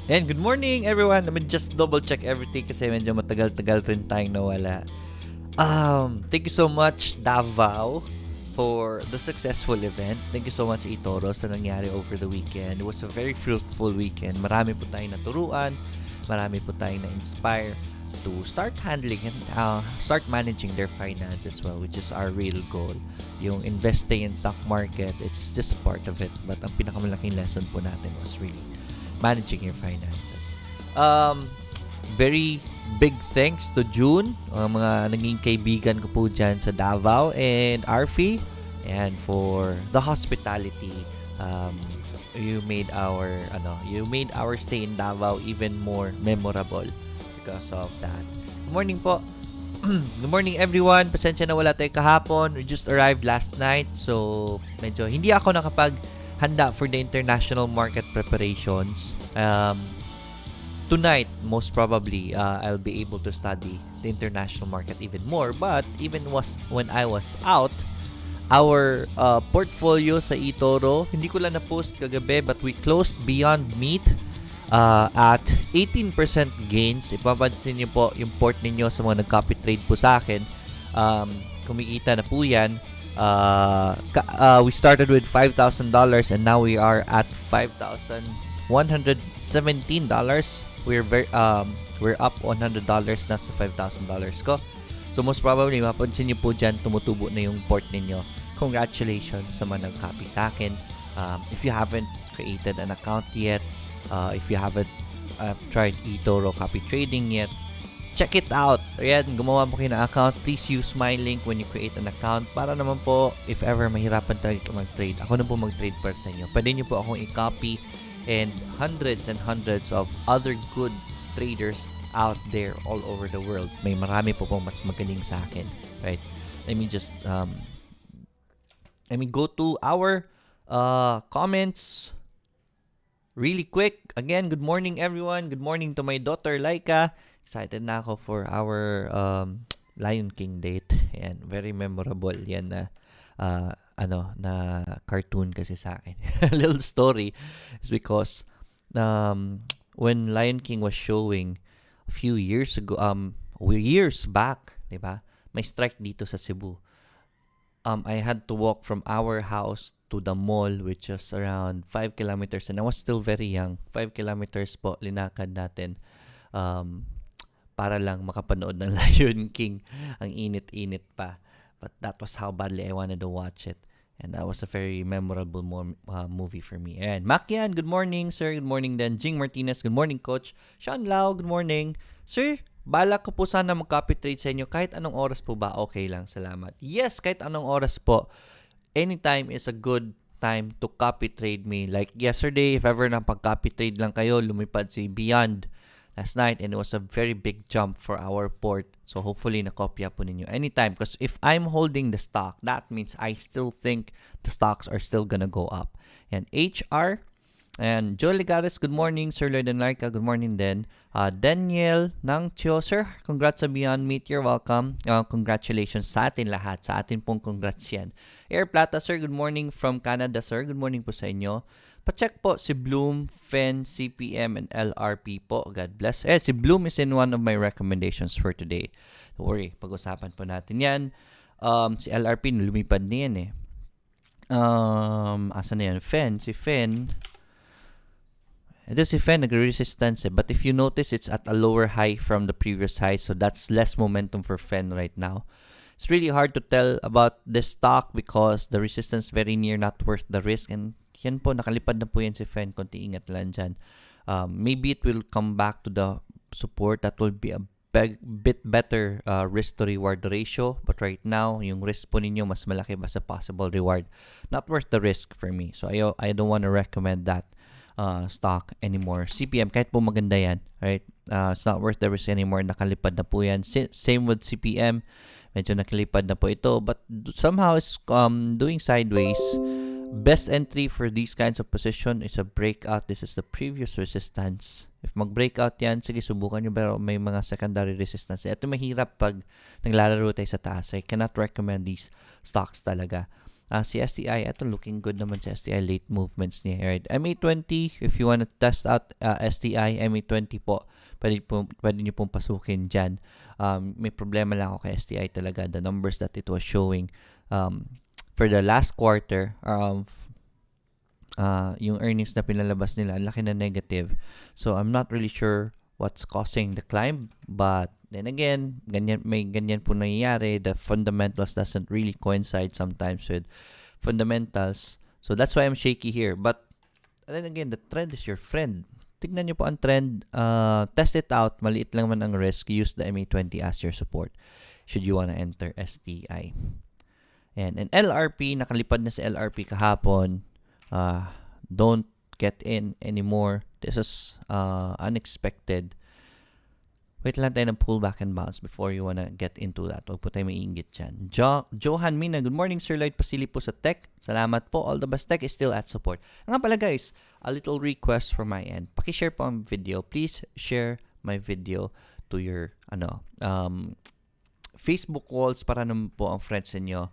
And good morning everyone. Let me just double check everything kasi medyo matagal-tagal rin tayong nawala. Thank you so much Davao for the successful event. Thank you so much eToro sa nangyari over the weekend. It was a very fruitful weekend. Marami po tayong naturuan. Marami po tayong na-inspire to start handling and start managing their finance as well, which is our real goal. Yung investing in stock market, it's just a part of it. But ang pinakamalaking lesson po natin was really managing your finances. Very big thanks to June, mga naging kaibigan ko po dyan sa Davao and Arfi, and for the hospitality. You made our stay in Davao even more memorable because of that. Good morning po. Good morning everyone. Pasensya na wala tayo kahapon. We just arrived last night, so medyo hindi ako handa for the international market preparations. Tonight, most probably, I'll be able to study the international market even more. But even when I was out, our portfolio sa eToro, hindi ko lang na-post kagabi, but we closed beyond meat at 18% gains. Ipapansin niyo po yung port ninyo sa mga nag-copy trade po sa akin. Kumikita na po yan. We started with $5,000 and now we are at $5,117. We're up $100 na sa $5,000 ko. So most probably mapansin niyo po dyan tumutubo na yung port ninyo. Congratulations sa mga nag-copy sa akin. If you haven't created an account yet, if you haven't tried eToro copy trading yet, check it out. Ayan, gumawa po kayo ng account. Please use my link when you create an account para naman po, if ever mahirapan tayo mag-trade, ako na po mag-trade para sa inyo. Pwede nyo po akong i-copy, and hundreds of other good traders out there all over the world. May marami po pong mas magaling sa akin. Right? Let me just go to our comments really quick. Again, good morning everyone. Good morning to my daughter Laika. Excited na ako for our Lion King date. Ayan, very memorable yan na na cartoon kasi sa akin. A little story is because when Lion King was showing a few years ago, years back, diba? May strike dito sa Cebu. I had to walk from our house to the mall, which is around 5 kilometers, and I was still very young. 5 kilometers po linakad natin. Para lang makapanood ng Lion King. Ang init-init pa. But that was how badly I wanted to watch it. And that was a very memorable movie for me. And Makian, good morning, sir. Good morning din. Jing Martinez, good morning, coach. Sean Lau, good morning. Sir, balak ko po sana mag-copy trade sa inyo. Kahit anong oras po ba, okay lang. Salamat. Yes, kahit anong oras po. Anytime is a good time to copy trade me. Like yesterday, if ever napag-copy trade lang kayo, lumipad si Beyond last night, and it was a very big jump for our port. So hopefully nakopya po ninyo anytime, because if I'm holding the stock, that means I still think the stocks are still gonna go up. And HR and Joe Ligares, good morning. Sir Lloyd and Laika, good morning din. Daniel ng Tio, sir, congrats sa Beyond Meat. You're welcome. Congratulations sa atin lahat. Sa atin pong congrats yan. Air Plata, sir, good morning from Canada, sir. Good morning po sa inyo. Pa-check po si Bloom, FEN, CPM, and LRP po. God bless. Si Bloom is in one of my recommendations for today. Don't worry, pag-usapan po natin yan. Si LRP, lumipad niyan eh. Asa na yan? Si FEN. Ito si FEN, nag-resistance eh. But if you notice, it's at a lower high from the previous high. So that's less momentum for FEN right now. It's really hard to tell about this stock because the resistance very near, not worth the risk. And yan po, nakalipad na po yan si FEN. Konti ingat lang dyan. Maybe it will come back to the support. That will be a bit better risk to reward ratio. But right now, yung risk po ninyo mas malaki ba sa possible reward. Not worth the risk for me. So I don't want to recommend that stock anymore. CPM, kahit po maganda yan, right? It's not worth the risk anymore. Nakalipad na po yan. Same with CPM. Medyo nakalipad na po ito. But somehow it's doing sideways. Best entry for these kinds of position is a breakout. This is the previous resistance. If mag-breakout yan, sige, subukan nyo. Pero may mga secondary resistance. Ito mahirap pag naglalaro tayo sa taas. I cannot recommend these stocks talaga. Si STI, ito looking good naman si STI, late movements niya. Right? MA20, if you want to test out STI, MA20 po, pwede nyo pong pasukin dyan. May problema lang ako kay STI talaga. The numbers that it was showing for the last quarter, yung earnings na pinalabas nila, laki na negative. So, I'm not really sure what's causing the climb, but then again, may ganyan po nangyayari. The fundamentals doesn't really coincide sometimes with fundamentals. So that's why I'm shaky here. But then again, the trend is your friend. Tignan nyo po ang trend. Test it out. Maliit lang man ang risk. Use the MA20 as your support should you wanna enter STI. And LRP, nakalipad na si LRP kahapon. Don't get in anymore. This is unexpected. Wait lang tayo ng pullback and bounce before you wanna get into that. Huwag po tayo maiinggit dyan. Johan Mina, good morning, Sir Lloyd. Pasili po sa tech. Salamat po. All the best. Tech is still at support. Nga pala guys, a little request from my end. Pakishare po ang video. Please share my video to your Facebook walls para naman po ang friends niyo.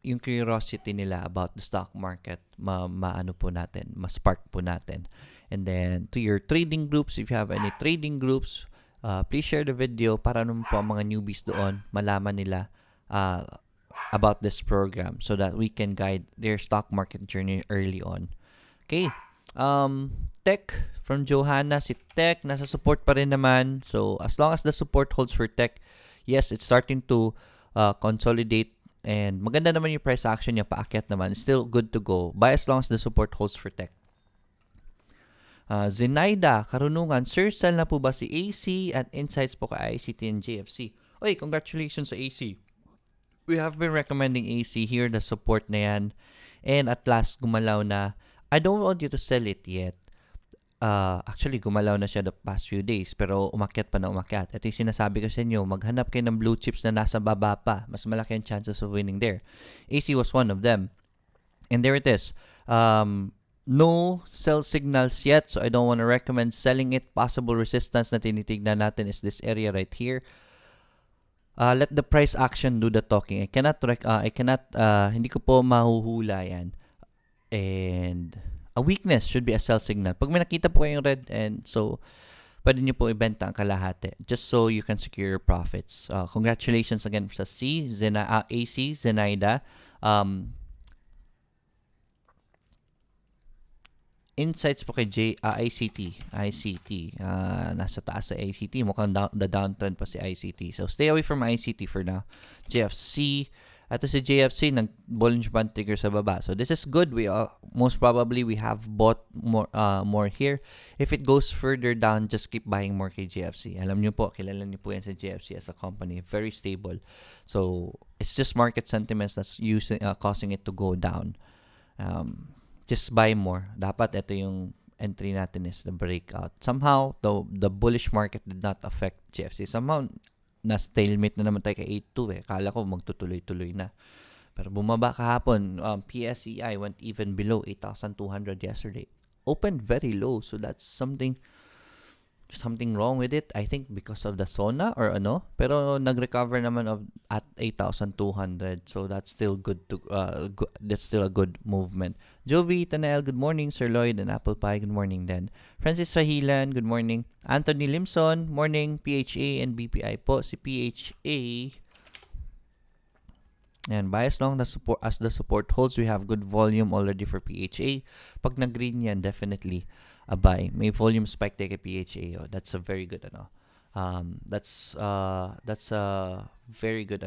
Yung curiosity nila about the stock market, maano po natin, ma-spark po natin. And then, to your trading groups, if you have any trading groups, please share the video para naman po ang mga newbies doon, malaman nila about this program so that we can guide their stock market journey early on. Okay. Tech, from Johanna, si Tech, nasa support pa rin naman. So, as long as the support holds for Tech, yes, it's starting to consolidate. And maganda naman yung price action niya, paakyat naman. It's still good to go. Buy as long as the support holds for Tech. Zenaida, Karunungan, Sir, sell na po ba si AC at insights po kay ICT and JFC? Oy, congratulations sa AC. We have been recommending AC here, the support na yan. And at last, gumalaw na. I don't want you to sell it yet. Actually, gumalaw na siya the past few days, pero umakyat pa na umakyat. Ito yung sinasabi ko sa inyo, maghanap kayo ng blue chips na nasa baba pa. Mas malaki ang chances of winning there. AC was one of them. And there it is. No sell signals yet, so I don't want to recommend selling it. Possible resistance na tinitignan natin is this area right here. Let the price action do the talking. I cannot hindi ko po mahuhula yan. And a weakness should be a sell signal. Pag may nakita po kayong red, and so pwede nyo po ibenta ang kalahati just so you can secure your profits. Congratulations again sa AC, Zenaida. Insights po kay ICT. Nasa taas sa ICT. Mukhang the downtrend pa si ICT. So, stay away from ICT for now. JFC. Ito si JFC, nag-Bollinger Band trigger sa baba. So, this is good. Most probably, we have bought more here. If it goes further down, just keep buying more kay JFC. Alam nyo po, kilala nyo po yan sa JFC as a company. Very stable. So, it's just market sentiments that's causing it to go down. Just buy more. Dapat ito yung entry natin is the breakout. Somehow, the bullish market did not affect GFC. Somehow, na-stalemate na naman tayo kay 8.2 eh. Kala ko magtutuloy-tuloy na. Pero bumaba kahapon. PSEi went even below 8,200 yesterday. Opened very low. So that's something wrong with it. I think because of the SONA or ano. Pero nag-recover naman at 8,200. So that's still good to that's still a good movement. Jovi Tanael, good morning. Sir Lloyd and Apple Pie, good morning then. Francis Fahilan, good morning. Anthony Limson, morning. PHA and BPI po. Si PHA, and bias long as the support holds, we have good volume already for PHA. Pag nag-green yan, definitely a buy. May volume spike tayo kay PHA. Oh. That's a very good that's a very good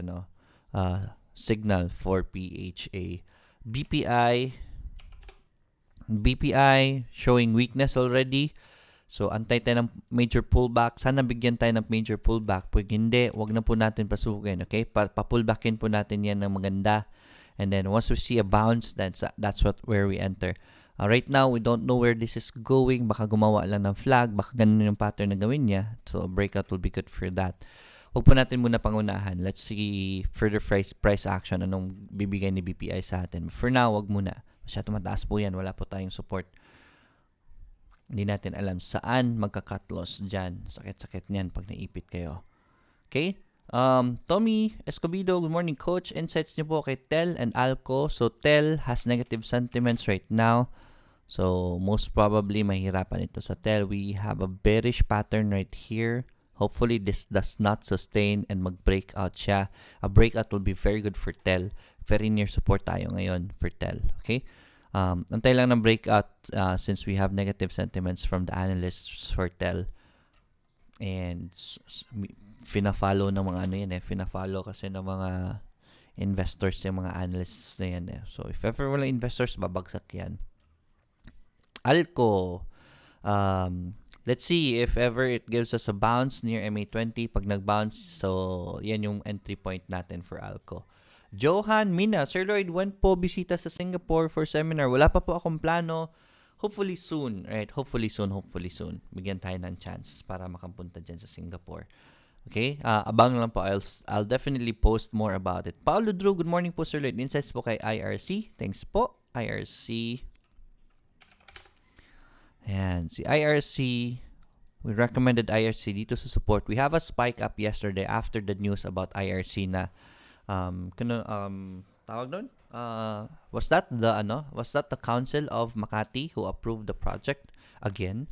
signal for PHA. BPI showing weakness already. So, antay tayo ng major pullback. Sana bigyan tayo ng major pullback. Pag hindi, wag na po natin pasukin. Okay? Pa-pullbackin po natin yan ng maganda. And then, once we see a bounce, that's where we enter. Right now, we don't know where this is going. Baka gumawa lang ng flag. Baka ganun yung pattern na gawin niya. So, a breakout will be good for that. Huwag po natin muna pangunahan. Let's see further price action. Anong bibigay ni BPI sa atin. For now, wag muna. Masyado mataas po yan. Wala po tayong support. Hindi natin alam saan magka-cut loss dyan. Sakit-sakit niyan pag naipit kayo. Okay? Tommy Escobedo, good morning, Coach. Insights niyo po kay TEL and ALCO. So, TEL has negative sentiments right now. So, most probably, mahirapan ito sa TEL. We have a bearish pattern right here. Hopefully, this does not sustain and mag-breakout siya. A breakout will be very good for TEL. Very near support tayo ngayon for TEL. Okay? Antay lang ng breakout since we have negative sentiments from the analysts for TEL. And fina-follow ng mga fina-follow kasi ng mga investors yung mga analysts na yan eh. So, if ever walang investors, babagsak yan. ALCO. Let's see if ever it gives us a bounce near MA20. Pag nag-bounce, so yan yung entry point natin for ALCO. Johan Mina, Sir Lloyd, when po bisita sa Singapore for seminar? Wala pa po akong plano. Hopefully soon, right? Hopefully soon. Bigyan tayo ng chance para makapunta dyan sa Singapore. Okay? Abang lang po. I'll definitely post more about it. Paulo Drew, good morning po, Sir Lloyd. Insights po kay IRC. Thanks po, IRC. And si IRC, we recommended IRC dito sa support. We have a spike up yesterday after the news about IRC na tawag doon? Was that the Council of Makati who approved the project again?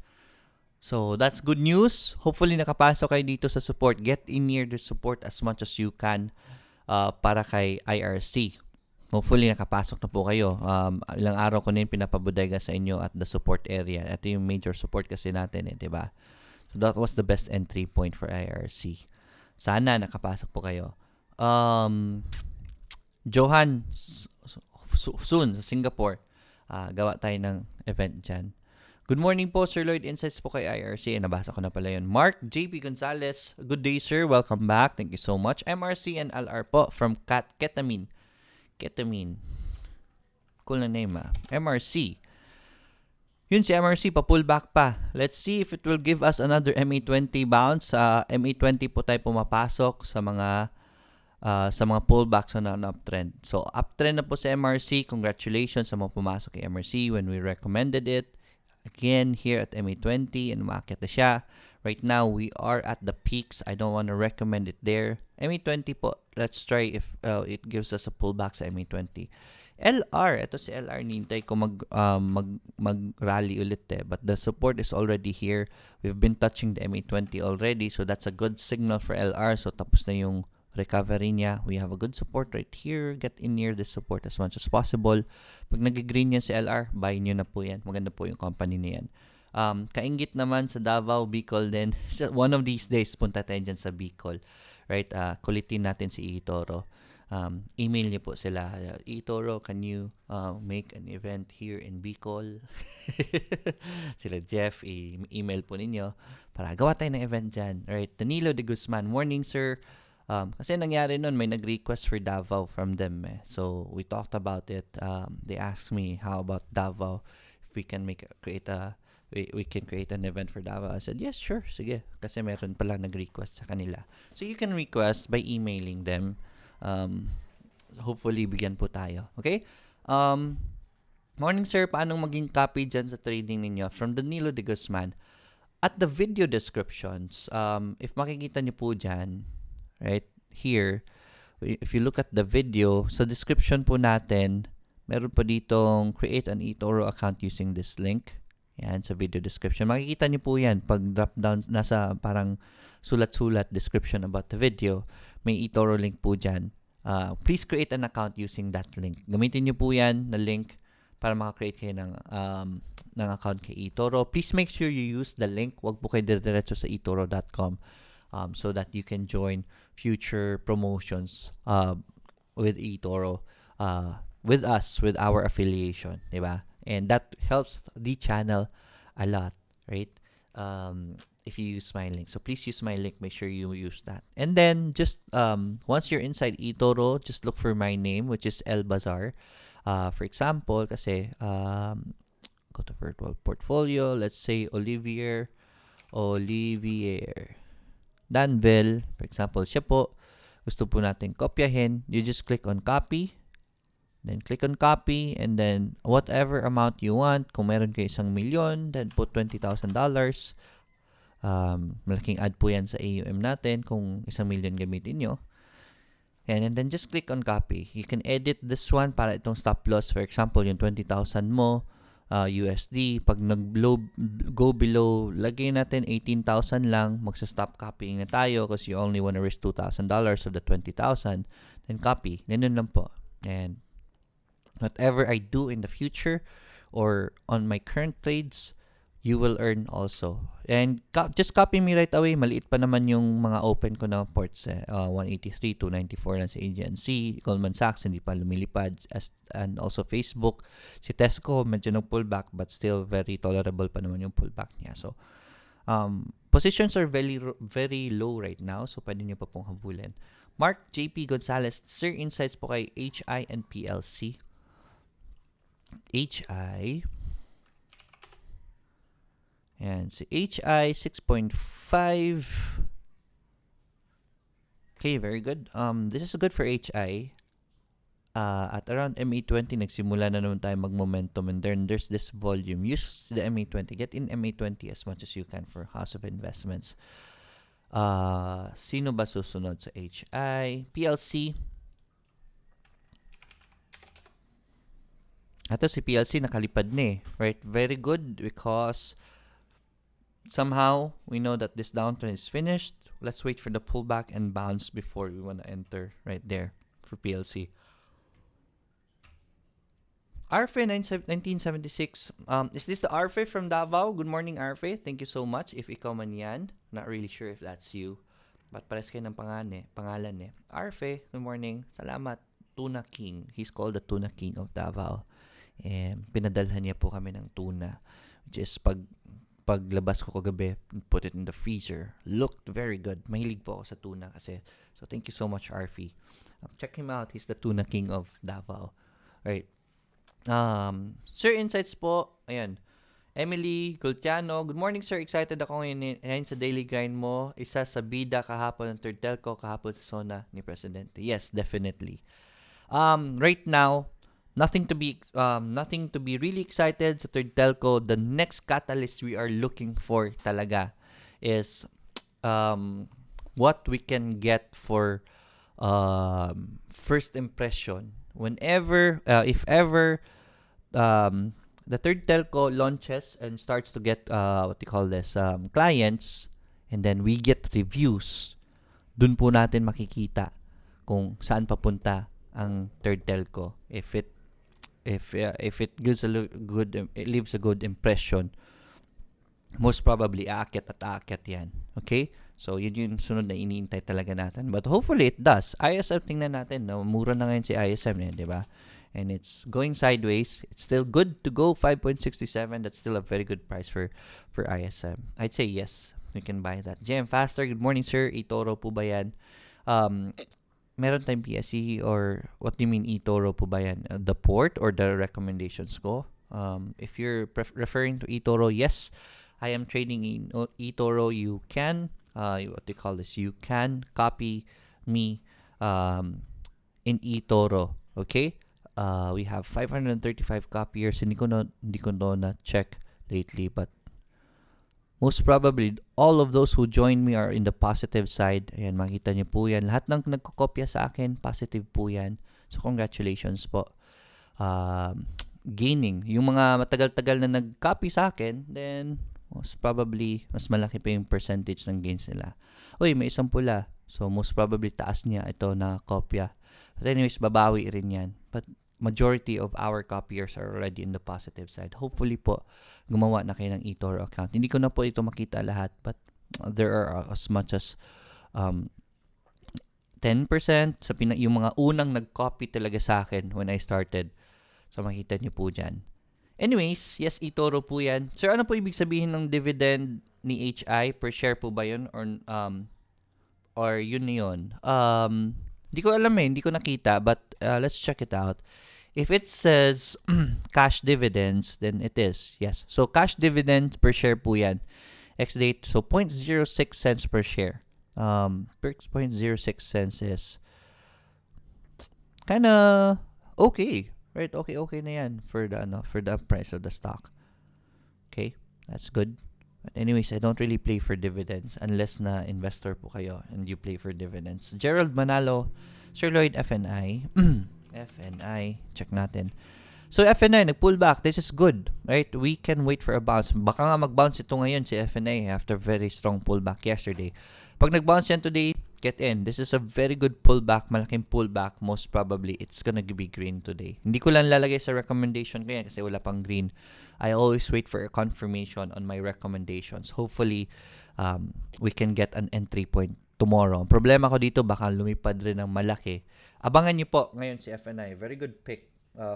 So that's good news. Hopefully nakapasok kayo dito sa support. Get in near the support as much as you can para kay IRC. Hopefully nakapasok na po kayo. Ilang araw ko na yung pinapabodega sa inyo at the support area. Ito yung major support kasi natin eh, 'di ba? So that was the best entry point for IRC. Sana nakapasok po kayo. Johan, soon sa Singapore, gawa tayo ng event dyan. Good morning po, Sir Lloyd. Insights po kay IRC. Nabasa ko na pala yun. Mark JP Gonzalez, good day, sir. Welcome back. Thank you so much. MRC and LR po from Ketamine. Cool na name MRC. Yun si MRC, pa-pullback pa. Let's see if it will give us another MA20 bounce. MA20 po tayo pumapasok sa mga pullbacks na uptrend. So, uptrend na po sa MRC. Congratulations sa mga pumasok kay MRC when we recommended it. Again, here at MA20 and umakit na siya. Right now, we are at the peaks. I don't want to recommend it there. MA20 po. Let's try if it gives us a pullback sa MA20. LR. Ito si LR. Nintay ko mag-rally ulit eh. But the support is already here. We've been touching the MA20 already. So, that's a good signal for LR. So, tapos na yung recovery niya. We have a good support right here. Get in near this support as much as possible. Pag nag-green yan si LR, buy nyo na po yan. Maganda po yung company na yan. Kaingit naman sa Davao, Bicol din. One of these days, punta tayo dyan sa Bicol. Right? Kulitin natin si eToro. Email niyo po sila. eToro, can you make an event here in Bicol? Sila Jeff, email po ninyo para gawa tayo ng event dyan. Right? Danilo de Guzman, morning sir. Kasi nangyari nun, may nag-request for Davao from them. So, we talked about it. They asked me, how about Davao? If we can create a we can create an event for Davao. I said, yes, sure, sige. Kasi meron pala nag-request sa kanila. So you can request by emailing them. Hopefully, bigyan po tayo. Okay? Morning, sir. Paano maging copy dyan sa trading ninyo? From Danilo de Guzman. At the video descriptions, if makikita niyo po dyan, right, here, if you look at the video, sa description po natin, meron po ditong create an eToro account using this link. Yan, sa video description. Makikita niyo po yan. Pag drop down, nasa parang sulat-sulat description about the video, may eToro link po dyan. Please create an account using that link. Gamitin niyo po yan na link para maka-create kayo ng account kay eToro. Please make sure you use the link. Huwag po kayo diretso sa eToro.com so that you can join future promotions with eToro. With us, with our affiliation, diba? And that helps the channel a lot, right? If you use my link. So please use my link. Make sure you use that. And then just once you're inside eToro, just look for my name, which is Bazar. For example, kasi go to virtual portfolio. Let's say Olivier Danville. For example, siya po. Gusto po natin kopyahin. You just click on copy. Then click on copy, and then whatever amount you want. Kung meron kayo 1,000,000, then put $20,000. Malaking add po yan sa AUM natin kung 1,000,000 gamitin nyo. And then just click on copy. You can edit this one para itong stop loss. For example, yung 20,000 mo, USD. Pag go below, lagay natin 18,000 lang. Magsa-stop copying na tayo kasi you only want to risk $2,000 of the 20,000. Then copy. Ganun lang po. And whatever I do in the future or on my current trades, you will earn also. And just copy me right away. Maliit pa naman yung mga open ko na ports. 183, 294 lang sa AGNC. Goldman Sachs, hindi pa lumilipad. And also Facebook. Si Tesco, medyo nag-pullback but still very tolerable pa naman yung pullback niya. So, positions are very, very low right now. So, pwede nyo pa pong habulin. Mark JP Gonzalez, sir, insights po kay HI and PLC. HI. And si HI 6.5. Okay, very good. This is good for HI. At around MA20 nagsimula na naman tayo mag-momentum, and then there's this volume. Use the MA20. Get in MA20 as much as you can for House of Investments. Sino ba susunod sa HI? PLC. Ato si PLC nakalipad na eh. Right? Very good because somehow we know that this downturn is finished. Let's wait for the pullback and bounce before we want to enter right there for PLC. Arfe 1976. Is this the Arfe from Davao? Good morning, Arfe. Thank you so much. If ikaw man yan, not really sure if that's you. But pares kayo ng pangalan eh. Arfe, good morning. Salamat. Tuna King. He's called the Tuna King of Davao. And pinadalhan niya po kami ng tuna, which is paglabas ko kagabi, put it in the freezer. Looked very good. Mahilig po ako sa tuna kasi. So thank you so much, Arfi. Check him out. He's the Tuna King of Davao. Right. Sir, insights po. Ayan. Emily Gultiano. Good morning, sir. Excited ako ngayon sa daily grind mo. Isa sa bida kahapon ng third telco, kahapon sa zona ni Presidente. Yes, definitely. Right now, nothing to be really excited sa third telco. The next catalyst we are looking for talaga is what we can get for first impression. Whenever, if ever, the third telco launches and starts to get clients, and then we get reviews, dun po natin makikita kung saan papunta ang third telco. If it gives it leaves a good impression, most probably aakyat yan. Okay? So, yun yung sunod na iniintay talaga natin. But hopefully, it does. ISM, tingnan natin. No? Mura na ngayon si ISM, di ba? And it's going sideways. It's still good to go. 5.67. That's still a very good price for ISM. I'd say yes. You can buy that. JM Faster. Good morning, sir. eToro po ba yan? Meron tayong PSEi or what do you mean eToro po ba yan? The port or the recommendations ko? If you're referring to eToro, yes, I am trading in eToro. You can, what they call this, you can copy me in eToro. Okay? We have 535 copiers. Hindi ko na check lately, but most probably, all of those who join me are in the positive side. Ayan, makita niyo po yan. Lahat ng nagkokopya sa akin, positive po yan. So, congratulations po. Gaining. Yung mga matagal-tagal na nag-copy sa akin, then, most probably, mas malaki pa yung percentage ng gains nila. Uy, may isang pula. So, most probably, taas niya ito na kopya. But anyways, babawi rin yan. But, majority of our copiers are already in the positive side. Hopefully po, gumawa na kayo ng eToro account. Hindi ko na po ito makita lahat, but there are as much as 10% sa yung mga unang nag-copy talaga sa akin when I started. So, makita niyo po dyan. Anyways, yes, eToro po yan. Sir, ano po ibig sabihin ng dividend ni HI? Per share po ba yun? Or yun na yun? Hindi ko alam hindi ko nakita, but let's check it out. If it says cash dividends, then it is. Yes. So, cash dividends per share po yan. Ex-date, so 0.06 cents per share. 0.06 cents is kind of okay. Right? Okay na yan for the price of the stock. Okay? That's good. But anyways, I don't really play for dividends unless na investor po kayo and you play for dividends. Gerald Manalo, Sir Lloyd, FNI. FNI, check natin. So, FNI, nag-pull back. This is good, right? We can wait for a bounce. Baka nga mag-bounce ito ngayon si FNI after very strong pullback yesterday. Pag nag-bounce yan today, get in. This is a very good pullback, malaking pullback. Most probably, it's gonna be green today. Hindi ko lang lalagay sa recommendation ko yan kasi wala pang green. I always wait for a confirmation on my recommendations. Hopefully, we can get an entry point tomorrow. Ang problema ko dito, baka lumipad rin ng malaki. Abangan niyo po ngayon si FNI. Very good pick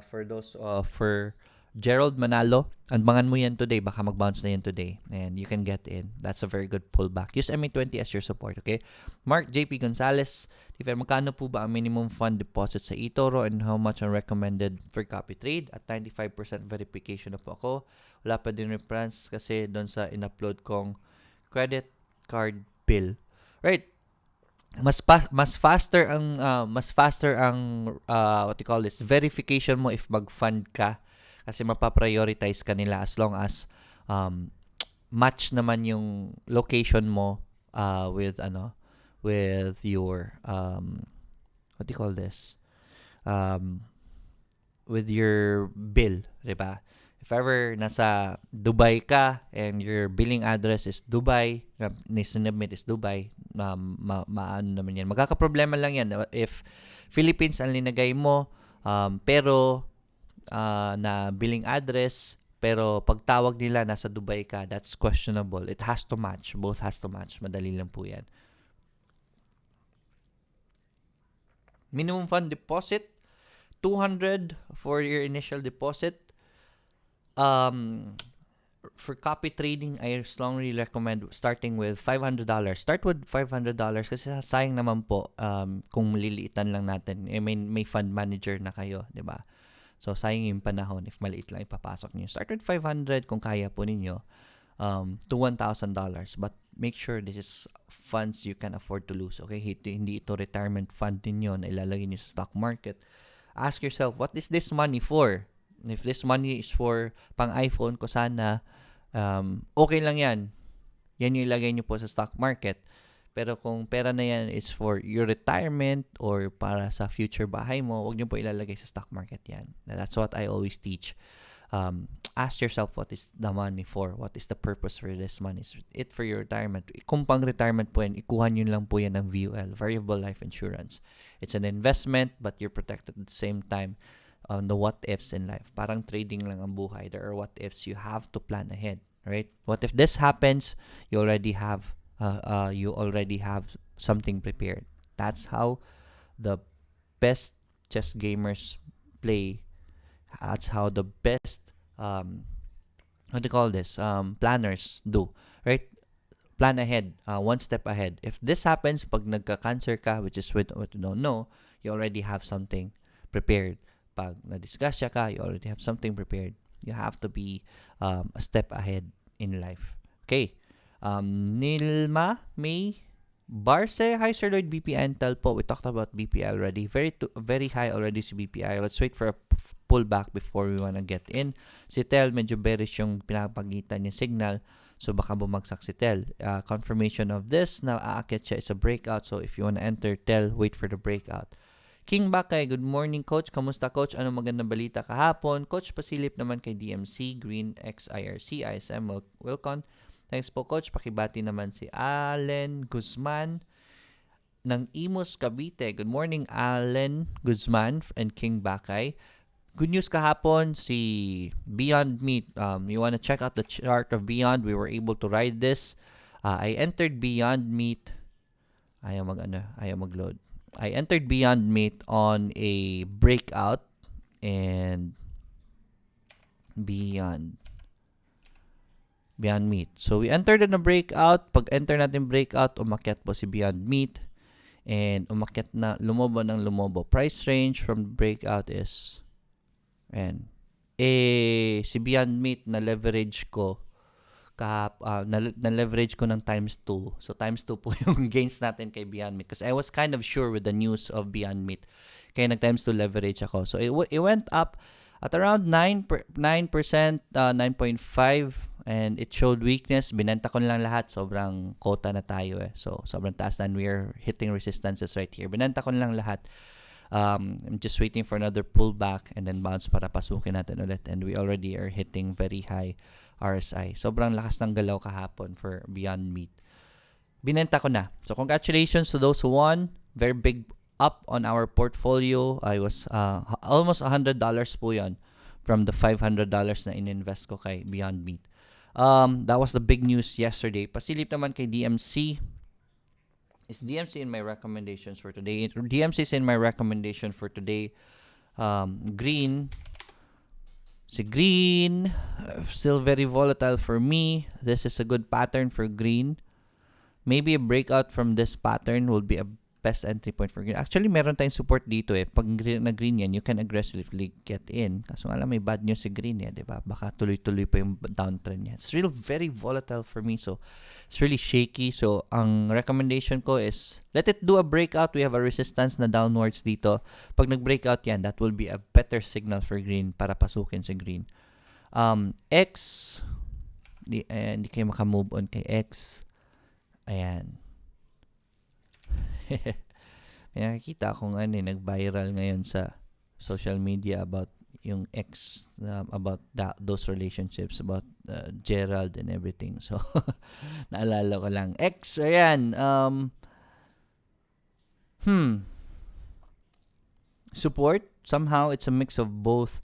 for those for Gerald Manalo. Abangan mo yan today. Baka mag-bounce na yan today. And you can get in. That's a very good pullback. Use MA20 as your support, okay? Mark JP Gonzalez. Magkano po ba ang minimum fund deposit sa eToro and how much ang recommended for copy trade? At 95% verification na po ako. Wala pa din reference kasi doon sa in-upload kong credit card bill. Right? Mas faster ang what you call this, verification mo if mag-fund ka kasi mapaprioritize ka nila as long as match naman yung location mo with your what do you call this, with your bill, diba? If ever nasa Dubai ka and your billing address is Dubai, ni-submit is Dubai, maano naman yan. Magkakaproblema lang yan if Philippines ang linagay mo, pero na billing address, pero pagtawag nila nasa Dubai ka, that's questionable. It has to match. Both has to match. Madali lang po yan. Minimum fund deposit, 200 for your initial deposit. For copy trading, I strongly recommend starting with $500. Start with $500 kasi sayang naman po kung liliitan lang natin. May fund manager na kayo, di ba? So, sayang yung panahon if maliit lang ipapasok niyo. Start with 500 kung kaya po ninyo to $1,000. But make sure this is funds you can afford to lose. Okay? Hindi ito retirement fund ninyo na ilalagay niyo sa stock market. Ask yourself, what is this money for? If this money is for pang iPhone ko sana, okay lang yan. Yan yung ilagay nyo po sa stock market. Pero kung pera na yan is for your retirement or para sa future bahay mo, huwag nyo po ilalagay sa stock market yan. That's what I always teach. Ask yourself what is the money for? What is the purpose for this money? Is it for your retirement? Kung pang retirement po yan, ikuha nyo lang po yan ng VUL, Variable Life Insurance. It's an investment but you're protected at the same time on the what-ifs in life. Parang trading lang ang buhay. There are what-ifs. You have to plan ahead, right? What if this happens? You already have something prepared. That's how the best chess gamers play. That's how the best what do you call this? Planners do, right? Plan ahead, one step ahead. If this happens, pag nagka-cancer ka, which is what you don't know, you already have something prepared. Pag na-disgrasya ka, you already have something prepared. You have to be a step ahead in life. Okay. Nilma May Barce, hi Sir Lloyd, BPI and Telpo. We talked about BPI already. Very high already si BPI. Let's wait for a pullback before we wanna get in. Si Tel, medyo bearish yung pinapagitan niya signal. So, baka bumagsak si Tel. Confirmation of this na aakyat siya is a breakout. So, if you wanna enter Tel, wait for the breakout. King Bakay, good morning Coach. Kamusta Coach? Anong magandang balita kahapon? Coach, pasilip naman kay DMC, Green, XIRC, ISM, Wilcon. Thanks po Coach. Pakibati naman si Allen Guzman ng Imus Cavite. Good morning Allen Guzman and King Bakay. Good news kahapon si Beyond Meat. You want to check out the chart of Beyond. We were able to ride this. I entered Beyond Meat. Ayaw mag-load. I entered Beyond Meat on a breakout and Beyond Meat. So, we entered in a breakout. Pag-enter natin breakout, umakyat po si Beyond Meat. And umakyat na, lumobo ng lumobo. Price range from breakout is, ayan. Si Beyond Meat na leverage ko, na leverage ko ng times 2. So, times 2 po yung gains natin kay Beyond Meat. Because I was kind of sure with the news of Beyond Meat. Kaya nag-times 2 leverage ako. So, it went up at around 9%, 9.5%, and it showed weakness. Binenta ko lang lahat. Sobrang quota na tayo eh. So, sobrang taas na, and we are hitting resistances right here. Binenta ko lang lahat. I'm just waiting for another pullback and then bounce para pasukin natin ulit. And we already are hitting very high RSI. Sobrang lakas ng galaw kahapon for Beyond Meat. Binenta ko na. So, congratulations to those who won. Very big up on our portfolio. I was almost $100 po yun from the $500 na ininvest ko kay Beyond Meat. That was the big news yesterday. Pasilip naman kay DMC. Is DMC in my recommendations for today? DMC is in my recommendation for today. Green. Si Green, still very volatile for me. This is a good pattern for Green. Maybe a breakout from this pattern will be a best entry point for Green. Actually, meron tayong support dito eh. Pag na Green yan, you can aggressively get in. Kaso nga lang, may bad news si Green eh, di ba? Baka tuloy-tuloy pa yung downtrend niya. It's really very volatile for me. So, it's really shaky. So, ang recommendation ko is, let it do a breakout. We have a resistance na downwards dito. Pag nag-breakout yan, that will be a better signal for Green para pasukin si Green. X, hindi kayo makamove on kay X. Ayan. May nakikita akong nag-viral ngayon sa social media about yung ex, about those relationships, about Gerald and everything. So, naalala ko lang. Ex, ayan. Support, somehow, it's a mix of both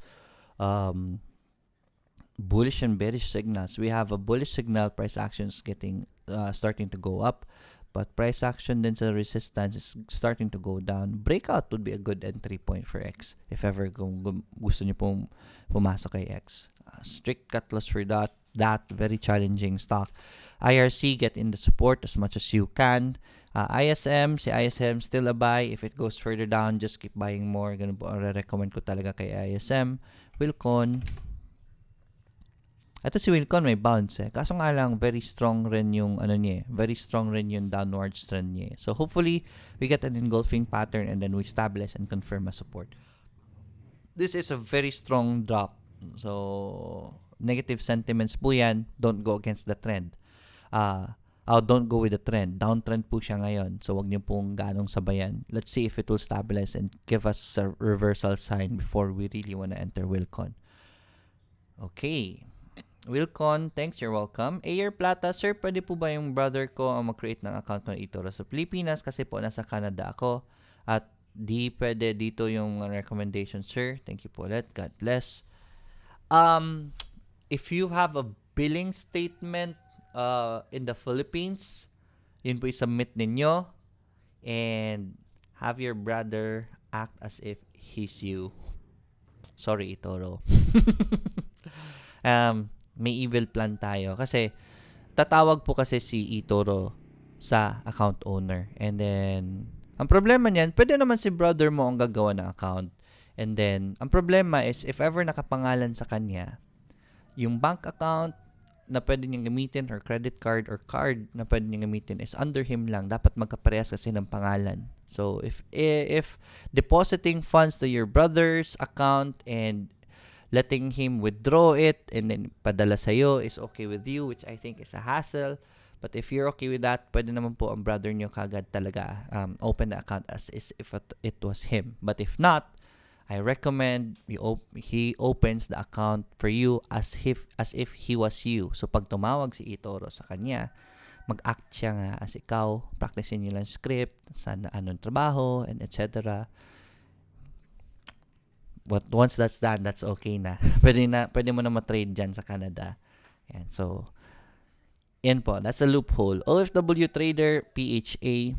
bullish and bearish signals. We have a bullish signal, price actions starting to go up. But price action din sa resistance is starting to go down. Breakout would be a good entry point for X if ever kung gusto niyo pong pumasok kay X. Strict cut loss for that very challenging stock. IRC, get in the support as much as you can. ISM still a buy. If it goes further down, just keep buying more. Ganun po ang recommend ko talaga kay ISM. Wilcon. Ito si Wilcon may bounce eh. Kaso nga lang, very strong rin yung very strong rin yung downwards trend niya. So hopefully, we get an engulfing pattern and then we stabilize and confirm a support. This is a very strong drop. So, negative sentiments po yan. Don't go against the trend. Don't go with the trend. Downtrend po siya ngayon. So, wag niyo pong ganong sabayan. Let's see if it will stabilize and give us a reversal sign before we really want to enter Wilcon. Okay. Wilcon, thanks, you're welcome. Ayer Plata, sir, pwede po ba yung brother ko ang mag-create ng account ng eToro sa Pilipinas kasi po nasa Canada ako at di pwede dito yung recommendation, sir. Thank you po ulit. God bless. If you have a billing statement in the Philippines, yun po i-submit ninyo and have your brother act as if he's you. Sorry, eToro. May evil plan tayo kasi tatawag po kasi si eToro sa account owner. And then, ang problema niyan, pwede naman si brother mo ang gagawa ng account. And then, ang problema is if ever nakapangalan sa kanya, yung bank account na pwede niyang gamitin or credit card or card na pwede niyang gamitin is under him lang. Dapat magkaparehas kasi ng pangalan. So, if depositing funds to your brother's account and letting him withdraw it and then padala sa'yo is okay with you, which I think is a hassle. But if you're okay with that, pwede naman po ang brother niyo kagad talaga open the account as if it was him. But if not, I recommend he opens the account for you as if he was you. So pag tumawag si eToro sa kanya, mag-act siya nga as ikaw, practicein niyo lang script, saan anong trabaho, and etc. But once that's done, that's okay na. Pwede mo na ma-trade dyan sa Canada. Yan. So, yan po. That's a loophole. OFW trader, PHA.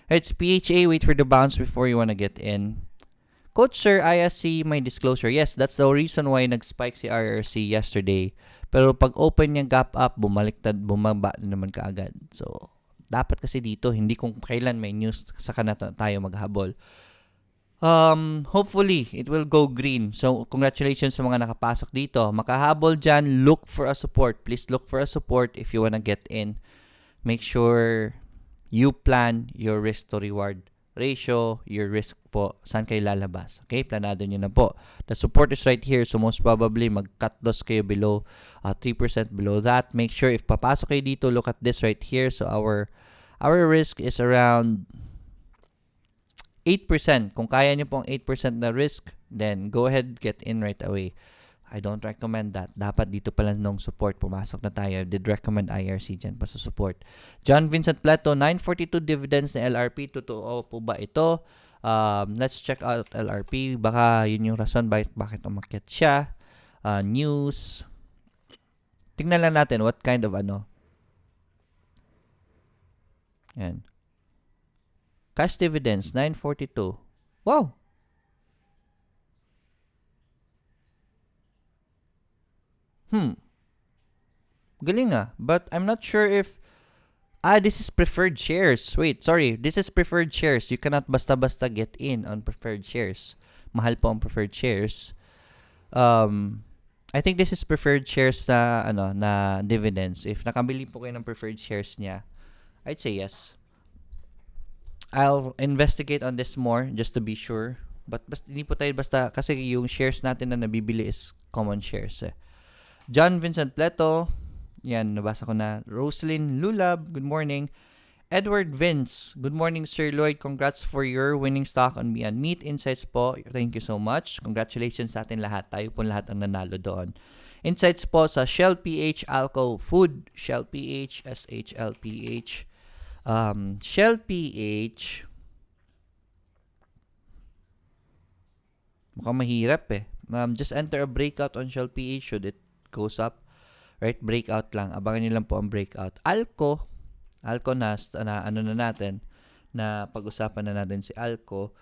It's PHA. Wait for the bounce before you wanna get in. Coach Sir, ISC, my disclosure. Yes, that's the reason why nag-spike si RRC yesterday. Pero pag open niya gap up, bumaba na naman kaagad. So, dapat kasi dito, hindi kung kailan may news saka na tayo maghabol. Hopefully, it will go green. So, congratulations sa mga nakapasok dito. Makahabol dyan, look for a support. Please look for a support if you wanna get in. Make sure you plan your risk to reward ratio, your risk po, saan kayo lalabas. Okay, planado nyo na po. The support is right here, so most probably mag-cut loss kayo below 3% below that. Make sure if papasok kayo dito, look at this right here. So our risk is around 8%. Kung kaya nyo pong 8% na risk, then go ahead, get in right away. I don't recommend that. Dapat dito pala nung support, pumasok na tayo. I did recommend IRC dyan pa sa support. John Vincent Plato, 942 dividends na LRP. Totoo po ba ito? Let's check out LRP. Baka yun yung rason bakit umakyat siya. News. Tingnan lang natin what kind of Yan. Cash dividends, 942. Wow! Galing but I'm not sure if this is preferred shares. Wait, sorry. This is preferred shares. You cannot basta-basta get in on preferred shares. Mahal po ang preferred shares. I think this is preferred shares na dividends. If nakabili po kayo ng preferred shares niya, I'd say yes. I'll investigate on this more just to be sure. But hindi po tayo basta kasi yung shares natin na nabibili is common shares. John Vincent Pleto, yan, nabasa ko na. Roslyn Lulab, good morning. Edward Vince, good morning Sir Lloyd. Congrats for your winning stock on Beyond Meat Insights po. Thank you so much. Congratulations sa atin lahat. Tayo po lahat ang nanalo doon. Insights po sa Shell PH Alco Food. Shell PH, SHL PH. Shell PH. Mukhang mahirap just enter a breakout on Shell PH should it goes up, right? Breakout lang. Abangan nyo lang po ang breakout. Alco na natin, na pag-usapan na natin si Alco.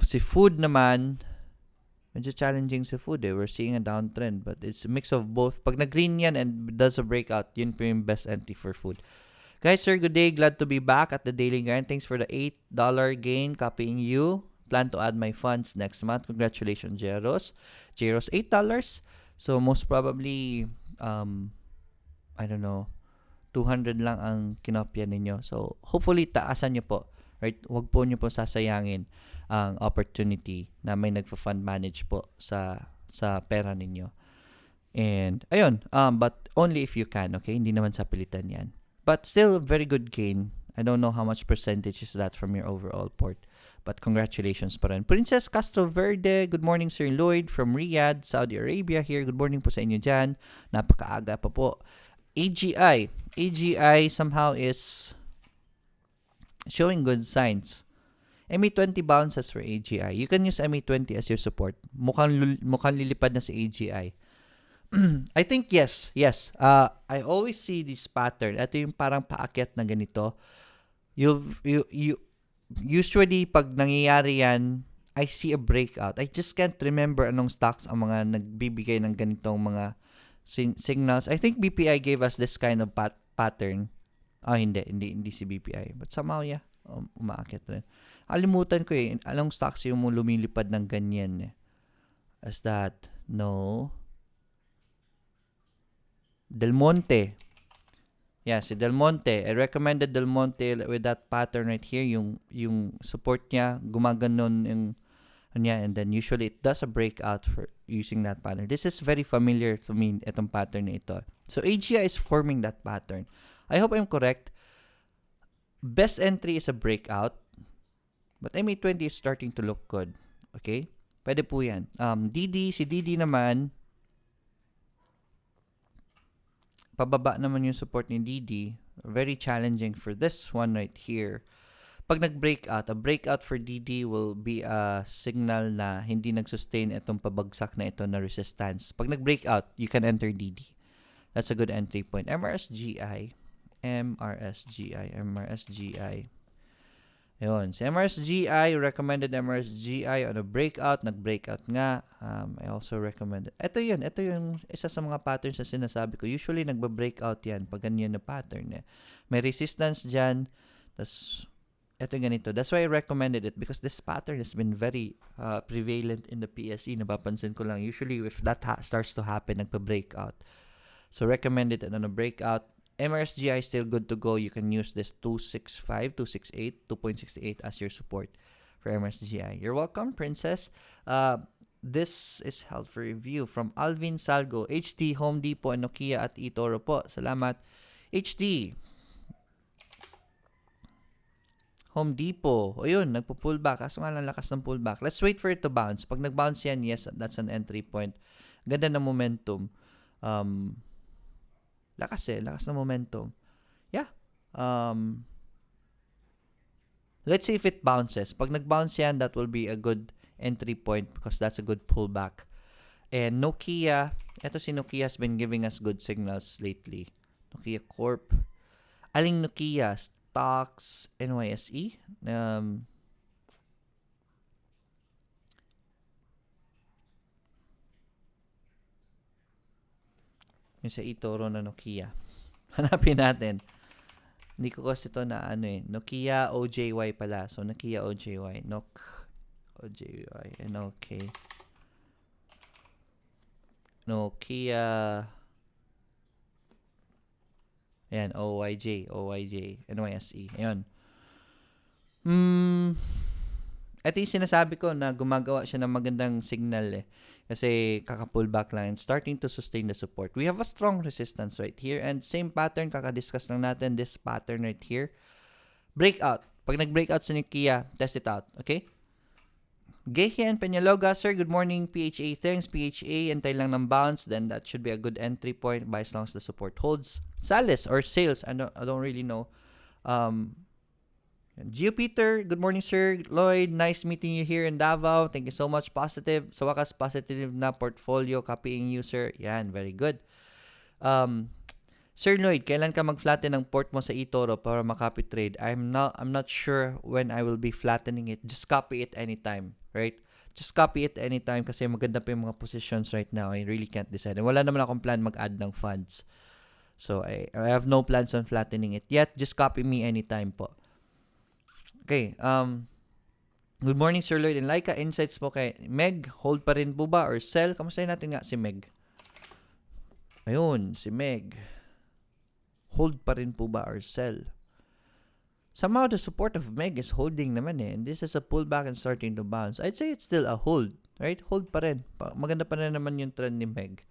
Si Food naman, medyo challenging si Food We're seeing a downtrend, but it's a mix of both. Pag nag-green yan and does a breakout, yun po yung best entry for Food. Guys, sir, good day. Glad to be back at the Daily Grind. Thanks for the $8 gain. Copying you. Plan to add my funds next month. Congratulations, Jeros. Jeros, $8. So, most probably, I don't know, 200 lang ang kinopya ninyo. So, hopefully, taasan nyo po. Right? Huwag po nyo po sasayangin ang opportunity na may nagpa-fund manage po sa pera ninyo. And, ayun, but only if you can, okay? Hindi naman sa pilitan yan. But still, very good gain. I don't know how much percentage is that from your overall port. But congratulations pa rin. Princess Castro Verde, good morning Sir Lloyd from Riyadh, Saudi Arabia here. Good morning po sa inyo dyan. Napakaaga pa po. AGI somehow is showing good signs. MA20 bounces for AGI. You can use MA20 as your support. Mukhang lilipad na si AGI. I think yes. I always see this pattern. Ito yung parang paakyat na ganito. You usually, pag nangyayari yan, I see a breakout. I just can't remember anong stocks ang mga nagbibigay ng ganitong mga signals. I think BPI gave us this kind of pattern. Hindi si BPI. But somehow, umaakit rin. Alimutan ko anong stocks yung lumilipad ng ganyan Is that? No. Del Monte. Yeah, si Del Monte. I recommended Del Monte with that pattern right here. Yung support niya, gumaganon yung niya, and then usually it does a breakout for using that pattern. This is very familiar to me, itong pattern na ito. So AGI is forming that pattern. I hope I'm correct. Best entry is a breakout, but MA20 is starting to look good. Okay? Pwede po yan. Si DD naman, pababa naman yung support ni DD. Very challenging for this one right here. Pag nag-breakout, a breakout for DD will be a signal na hindi nag-sustain itong pabagsak na ito na resistance. Pag nag-breakout, you can enter DD. That's a good entry point. MRSGI. Ayun. Si MRSGI, recommended MRSGI on a breakout. Nag-breakout nga. I also recommended. Ito yung isa sa mga patterns na sinasabi ko. Usually, nagba-breakout yan pag ganyan na pattern. May resistance dyan. Tas ito ganito. That's why I recommended it because this pattern has been very prevalent in the PSE. Napapansin ko lang. Usually, if that starts to happen, nagpa-breakout. So, recommended it on a breakout. MRSGI is still good to go. You can use this 265, 268, 2.68 as your support for MRSGI. You're welcome, Princess. This is held for review from Alvin Salgo, HD, Home Depot, and Nokia at eToro po. Salamat. HD. Home Depot. O yun, nagpo-pullback. Kaso nga lang lakas ng pullback. Let's wait for it to bounce. Pag nag-bounce yan, yes, that's an entry point. Ganda ng momentum. Lakas ng momentum. Yeah. Let's see if it bounces. Pag nag-bounce yan, that will be a good entry point because that's a good pullback. And Nokia, eto si Nokia has been giving us good signals lately. Nokia Corp. Aling Nokia? Stocks NYSE. Yung sa eToro na Nokia. Hanapin natin. Hindi ko kasi ito na Nokia OJY pala. So, Nokia OJY. OJY. Okay. Nokia. Ayan, OYJ, NYSE. Ayan. Ito yung sinasabi ko na gumagawa siya ng magandang signal Kasi kaka-pullback lang and starting to sustain the support. We have a strong resistance right here and same pattern, kaka-discuss lang natin this pattern right here. Breakout. Pag nag-breakout sa Nokia, test it out. Okay? Gehian Peñaloga, sir, good morning. PHA, thanks. PHA, antay lang ng bounce. Then that should be a good entry point by as long as the support holds. Sales or sales, I don't really know. Gio Peter, good morning, sir. Lloyd, nice meeting you here in Davao. Thank you so much. Positive. Sa wakas, positive na portfolio. Copying you, sir. Yan, very good. Sir Lloyd, kailan ka mag-flatten ng port mo sa eToro para makopy trade? I'm not sure when I will be flattening it. Just copy it anytime, right? Just copy it anytime kasi maganda pa yung mga positions right now. I really can't decide. And wala naman akong plan mag-add ng funds. So, I have no plans on flattening it yet. Just copy me anytime po. Okay. Good morning, Sir Lloyd and Laika. Insights po kay Meg. Hold pa rin po ba or sell? Kamustahin natin nga si Meg. Ayun, si Meg. Hold pa rin po ba or sell? Somehow the support of Meg is holding naman and this is a pullback and starting to bounce. I'd say it's still a hold, right? Hold pa rin. Maganda pa rin naman yung trend ni Meg.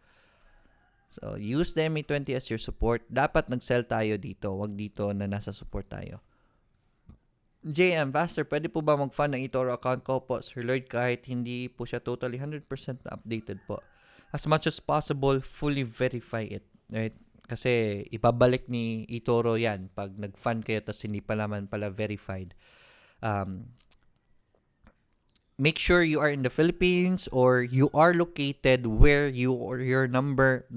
So, use the MA20 as your support. Dapat nag-sell tayo dito. Wag dito na nasa support tayo. JM, Pastor, pwede po ba mag-fund ng eToro account ko po, Sir Lloyd, kahit hindi po siya totally 100% na updated po? As much as possible, fully verify it, right? Kasi ipabalik ni eToro yan pag nag-fund kayo tapos hindi pa naman pala verified. Make sure you are in the Philippines or you are located where you or the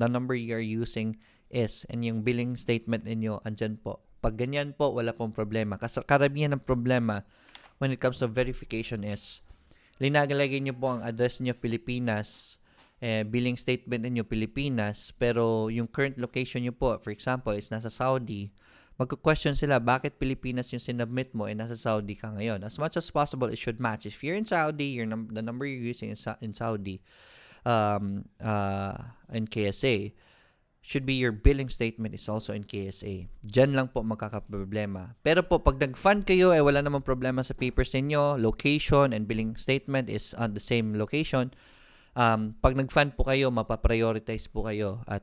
number you are using is and yung billing statement ninyo andyan po. Pag ganyan po, wala pong problema. Kasi karamihan ng problema when it comes to verification is linagalagay nyo po ang address nyo Pilipinas, billing statement niyo Pilipinas, pero yung current location nyo po, for example, is nasa Saudi, magko-question sila, bakit Pilipinas yung sinubmit mo nasa Saudi ka ngayon? As much as possible, it should match. If you're in Saudi, the number you're using is in Saudi, in KSA, should be your billing statement is also in KSA. Diyan lang po magkakaproblema. Pero po, pag nag-fund kayo, wala namang problema sa papers ninyo. Location and billing statement is on the same location. Pag nag-fund po kayo, mapaprioritize po kayo at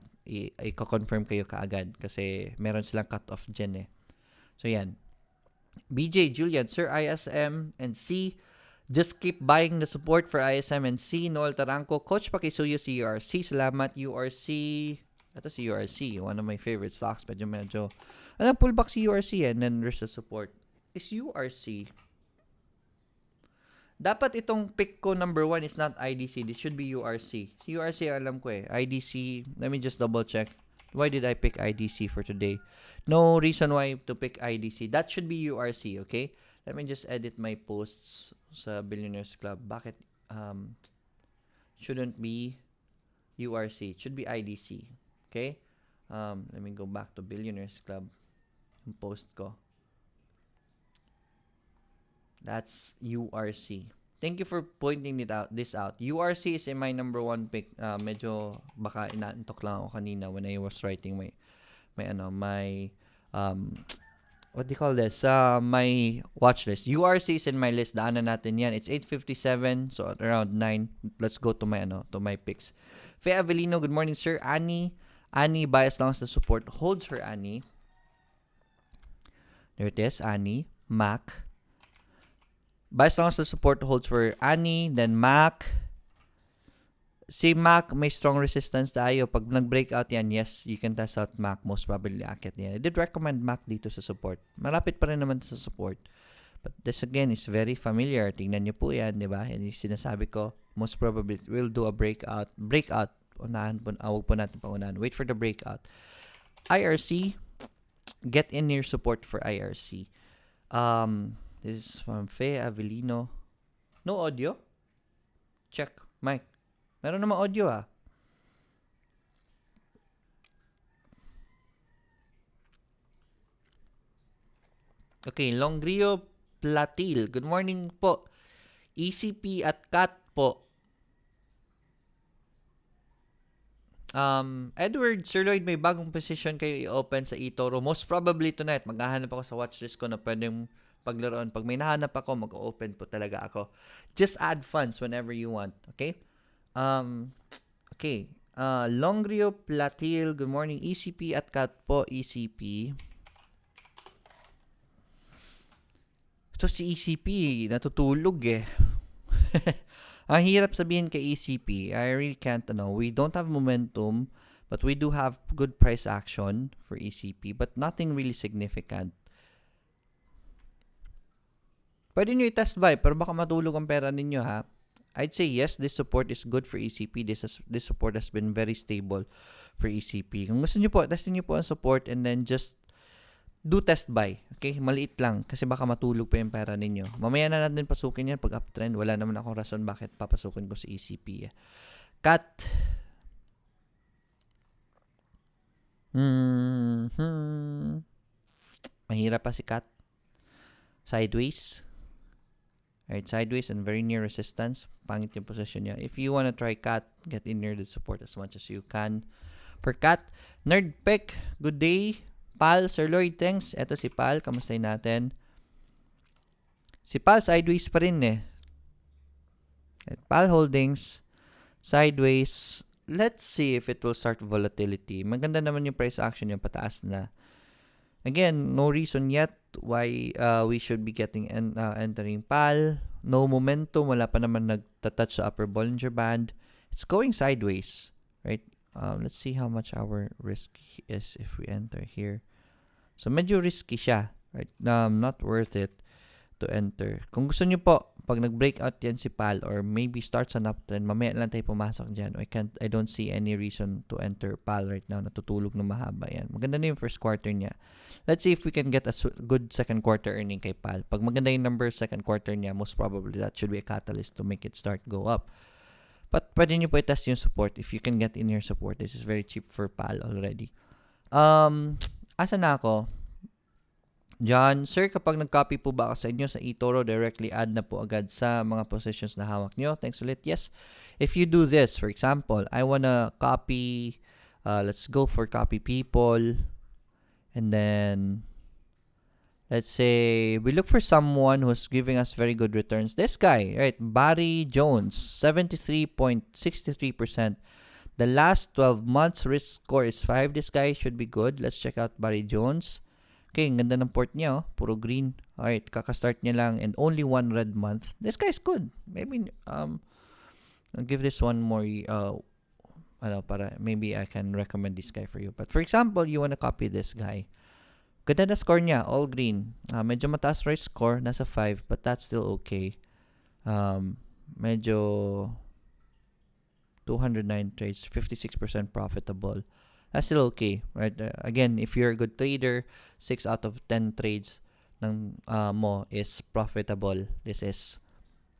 i-confirm kayo kaagad kasi meron silang cut-off dyan eh. So, yan. BJ, Julian, Sir ISM and C, just keep buying the support for ISM and C. Noel Taranco, Coach Pakisuyo, URC. Salamat, URC. Ito si URC, one of my favorite stocks. Medyo, pullback si URC and then there's a support. Is URC. Dapat itong pick ko number 1 is not IDC. This should be URC. Si URC alam ko eh. IDC, let me just double check. Why did I pick IDC for today? No reason why to pick IDC. That should be URC, okay? Let me just edit my posts sa Billionaires Club. Bakit shouldn't be URC? It should be IDC. Okay? Let me go back to Billionaires Club. Yung post ko. That's URC. Thank you for pointing this out. URC is in my number 1 pick. Medyo baka inaantok lang ako kanina when I was writing my what do you call this? My watch list. URC is in my list. Daanan natin yan. It's 8:57, so at around 9. Let's go to my picks. Faye Avelino, good morning, sir. Annie, buy as long as the support holds for Annie. There it is, Annie. Mac. Buy as long as the support holds for Annie. Then Mac. Si Mac, may strong resistance tayo. Pag nag-breakout yan, yes, you can test out Mac. Most probably akit yan. I did recommend Mac dito sa support. Malapit pa rin naman sa support. But this again is very familiar. Tingnan nyo po yan, di ba? Yan yung sinasabi ko. Most probably, we'll do a breakout. Unahan po, huwag po natin pangunahan. Wait for the breakout. IRC, get in your support for IRC. This is from Faye Avelino. No audio? Check. Mike. Meron naman audio ah. Okay, Longrio Platil. Good morning po. ECP at CAT po. Edward, Sir Lloyd, may bagong position kayo i-open sa eToro. Most probably tonight, maghahanap ako sa watchlist ko na pwedeng paglaruan. Pag may nahanap ako, mag-open po talaga ako. Just add funds whenever you want. Okay? Okay. Longrio Platil, good morning. ECP at CAT po. ECP. Ito si ECP, natutulog eh. Ang hirap sabihin kay ECP, I really can't, we don't have momentum, but we do have good price action for ECP, but nothing really significant. Pwede nyo i-test buy, pero baka matulog ang pera ninyo, ha? I'd say yes, this support is good for ECP. This support has been very stable for ECP. Kung gusto nyo po, testin nyo po ang support and then just do test buy. Okay? Maliit lang kasi baka matulog pa yung pera ninyo. Mamaya na natin pasukin yan pag uptrend. Wala naman akong rason bakit papasukin ko sa ECP. CAT. Mahirap pa si CAT. Sideways. Alright, sideways and very near resistance. Pangit yung position niya. If you wanna try CAT, get in near the support as much as you can. For CAT, Nerdpick, good day. Pal, Sir Lloyd, thanks. Eto si Pal, kamustahin natin. Si Pal, sideways pa rin eh. Pal Holdings, sideways. Let's see if it will start volatility. Maganda naman yung price action yung pataas na. Again, no reason yet why we should be getting entering PAL. No momentum. Wala pa naman nagtatouch sa upper Bollinger Band. It's going sideways. Right? Let's see how much our risk is if we enter here. So, medyo risky siya. Right? Not worth it to enter. Kung gusto nyo po, pag nag-breakout yan si PAL or maybe starts an uptrend, mamaya lang tayo pumasok dyan. I don't see any reason to enter PAL right now. Natutulog na mahaba yan. Maganda na yung first quarter niya. Let's see if we can get a good second quarter earning kay PAL. Pag maganda yung number second quarter niya, most probably that should be a catalyst to make it start go up. But pwede nyo po i-test yung support if you can get in your support. This is very cheap for PAL already. Asa na ako? John, sir, kapag nag-copy po ba ako sa inyo sa eToro, directly add na po agad sa mga positions na hawak nyo? Thanks ulit. Yes. If you do this, for example, I wanna copy, let's go for copy people. And then, let's say, we look for someone who's giving us very good returns. This guy, right? Barry Jones, 73.63%. The last 12 months risk score is 5. This guy should be good. Let's check out Barry Jones. Okay, ang ganda ng port niya, oh. Puro green. Alright, kakastart niya lang and only 1 red month. This guy's good. Maybe, I'll give this one more, para maybe I can recommend this guy for you. But for example, you wanna copy this guy. Ganda na score niya, all green. Medyo mataas risk score, nasa 5, but that's still okay. Medyo 209 trades, 56% profitable. That's still okay, right? Again, if you're a good trader, 6 out of 10 trades ng mo is profitable. This is,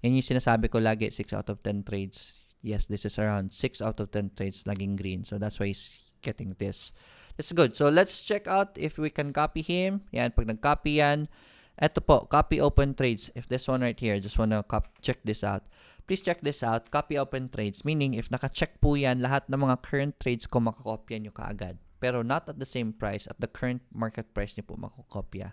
yun yung sinasabi ko lagi, 6 out of 10 trades. Yes, this is around 6 out of 10 trades laging green. So that's why he's getting this. It's good. So let's check out if we can copy him. Yan, pag nag-copy yan, eto po, copy open trades. If this one right here, just wanna check this out. Please check this out. Copy open trades. Meaning, if naka-check po yan, lahat ng mga current trades ko makakopya nyo kaagad. Pero not at the same price. At the current market price nyo po makakopya.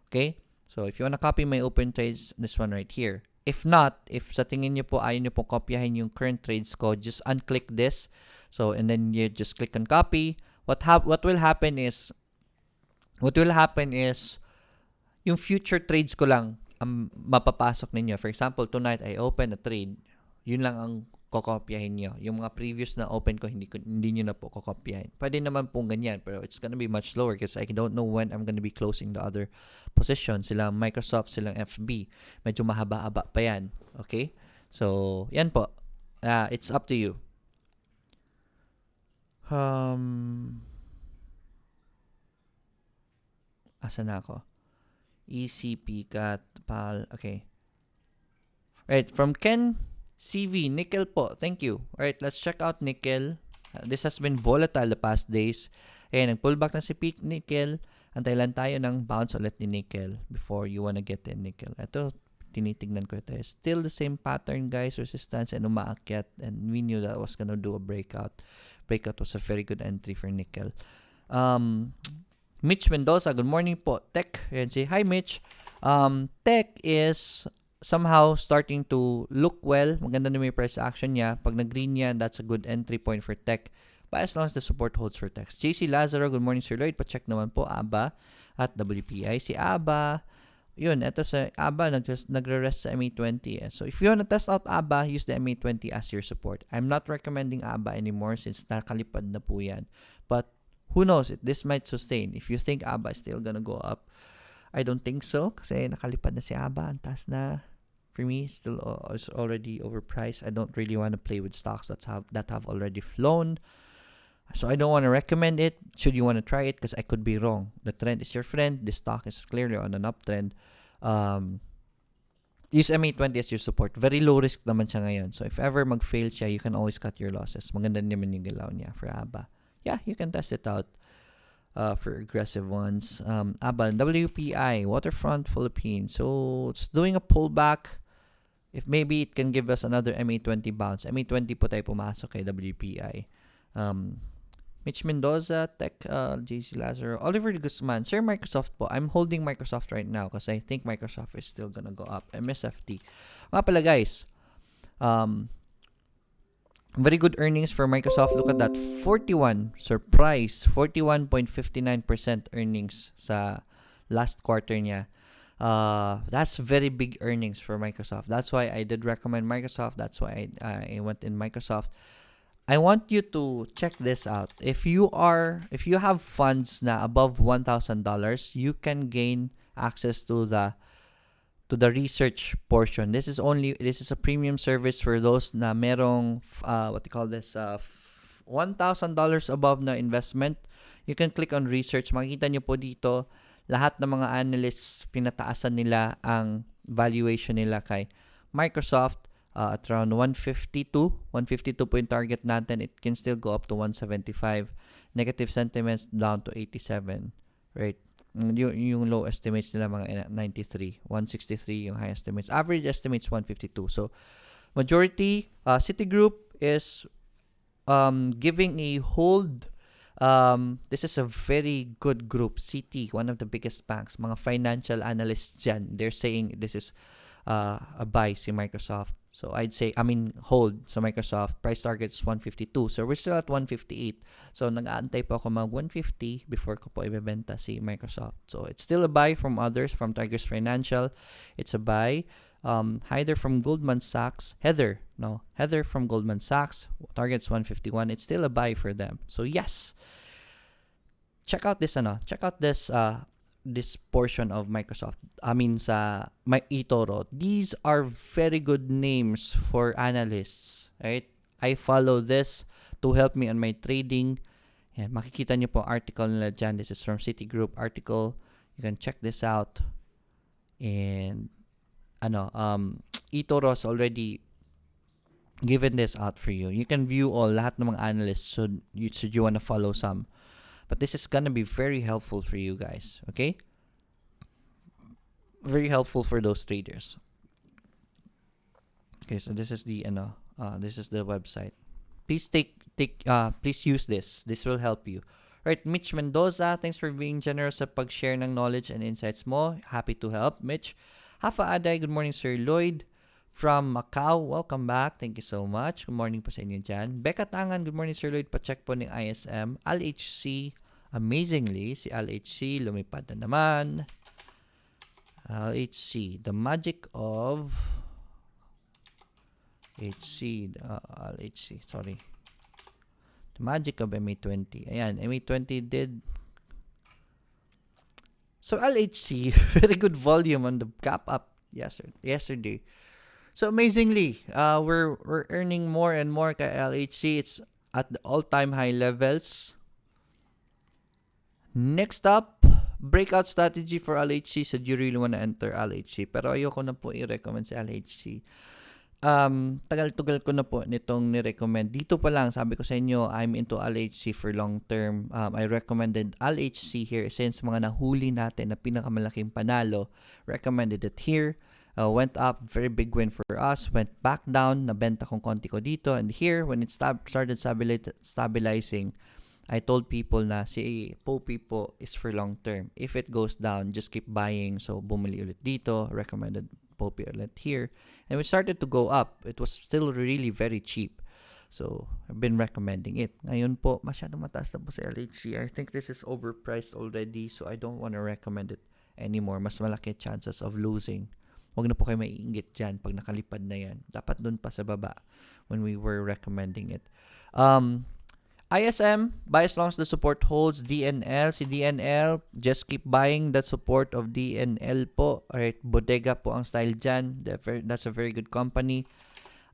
Okay? So, if you wanna copy my open trades, this one right here. If not, if sa tingin nyo po ayaw nyo po kopyahin yung current trades ko, just unclick this. So, and then you just click on copy. What will happen is yung future trades ko lang ang mapapasok ninyo. For example, tonight I open a trade. Yun lang ang kokopyahin nyo. Yung mga previous na open ko, hindi nyo na po kokopyahin. Pwede naman po ganyan, pero it's gonna be much slower because I don't know when I'm gonna be closing the other position. Silang Microsoft, silang FB. Medyo mahaba-haba pa yan. Okay? So, yan po. It's up to you. Asa na ako? ECP cat pal. Okay. Right, from Ken CV, nickel po. Thank you. Alright, let's check out nickel. This has been volatile the past days. Ayan, nag-pullback na si peak nickel. Antay lang tayo ng bounce ulit ni nickel before you wanna get in nickel. Ito, tinitignan ko ito. Still the same pattern, guys. Resistance and umaakyat. And we knew that was gonna do a breakout. Breakout was a very good entry for nickel. Mitch Mendoza, good morning po. Tech, ayan si, hi Mitch. Tech is somehow starting to look well. Maganda na may price action niya. Pag nag-green yan, that's a good entry point for Tech. But as long as the support holds for Tech. JC Lazaro, good morning Sir Lloyd. Pa-check naman po, ABA at WPI. Si ABA, yun, ito sa ABA, nagre-rest sa MA20. So if you wanna test out ABA, use the MA20 as your support. I'm not recommending ABA anymore since nakalipad na po yan. But who knows, this might sustain. If you think ABA is still gonna go up, I don't think so. Kasi nakalipad na si ABA. Ang taas na. For me, still is already overpriced. I don't really want to play with stocks that have already flown. So I don't want to recommend it. Should you want to try it? Because I could be wrong. The trend is your friend. This stock is clearly on an uptrend. Use MA20 as your support. Very low risk naman siya ngayon. So if ever mag-fail siya, you can always cut your losses. Maganda naman yung galaw niya for ABA. Yeah, you can test it out for aggressive ones. ABA, WPI, Waterfront Philippines. So it's doing a pullback. If maybe it can give us another MA20 bounce. MA20 po tayo pumasok kay WPI. Mitch Mendoza, Tech, JC Lazaro, Oliver Guzman. Sir, Microsoft po. I'm holding Microsoft right now because I think Microsoft is still gonna go up. MSFT. Nga pala guys, very good earnings for Microsoft. Look at that. 41.59% earnings sa last quarter niya. That's very big earnings for Microsoft. That's why I did recommend Microsoft. That's why I went in Microsoft. I want you to check this out. If you have funds na above $1,000, you can gain access to the research portion. This is a premium service for those na merong $1,000 above na investment. You can click on research. Makikita nyo po dito lahat ng mga analysts pinataasan nila ang valuation nila kay Microsoft at around 152 po yung target natin. It can still go up to 175. Negative sentiments down to 87, right? Yung low estimates nila mga 93, 163 yung high estimates. Average estimates 152. So majority, Citigroup is giving a hold. This is a very good group. Citi, one of the biggest banks, mga financial analysts dyan, they're saying this is a buy si Microsoft. So I'd say, hold sa Microsoft. Price target is 152. So we're still at 158. So nag-aantay po ako mag 150 before ko po ibebenta si Microsoft. So it's still a buy from others, from Tigers Financial. It's a buy. Heather from Goldman Sachs. Heather from Goldman Sachs. Target's 151. It's still a buy for them. So yes. Check out this this portion of Microsoft. Sa eToro. These are very good names for analysts, right? I follow this to help me on my trading. Yan, makikita niyo po article nila dyan. This is from Citigroup article. You can check this out. And eToro has already given this out for you. You can view all lahat ng mga analysts should you want to follow some. But this is gonna be very helpful for you guys, okay? Very helpful for those traders. Okay, so this is the website. Please please use this. This will help you. Right, Mitch Mendoza, thanks for being generous sa pag-share ng knowledge and insights mo. Happy to help, Mitch. Hafa Aday, good morning, Sir Lloyd. From Macau, welcome back. Thank you so much. Good morning po sa inyo dyan. Becca Tangan, good morning, Sir Lloyd. Pa-check po ng ISM. LHC, amazingly, si LHC lumipad na naman. LHC, the magic of LHC, sorry. The magic of MA20. Ayan, MA20 did. So LHC, very good volume on the gap up yesterday. So amazingly, we're earning more and more kay LHC. It's at the all-time high levels. Next up, breakout strategy for LHC. So do you really want to enter LHC? Pero ayoko na po i-recommend si LHC. Tagal-tugal ko na po nitong ni-recommend. Dito pa lang, sabi ko sa inyo, I'm into LHC for long term. I recommended LHC here since mga nahuli natin na pinakamalaking panalo. Recommended it here. Went up, very big win for us. Went back down, nabenta kong konti ko dito. And here, when it started stabilizing, I told people na si Poppy po is for long term. If it goes down, just keep buying. So, bumili ulit dito. Recommended Poppy ulit here. And we started to go up. It was still really very cheap. So, I've been recommending it. Ngayon po, masyadong mataas na po sa LHC. I think this is overpriced already. So, I don't want to recommend it anymore. Mas malaki chances of losing. Huwag na po kayo maiinggit dyan pag nakalipad na yan. Dapat dun pa sa baba when we were recommending it. ISM, buy as long as the support holds. DNL, si DNL, just keep buying that support of DNL po. Alright, bodega po ang style dyan. That's a very good company.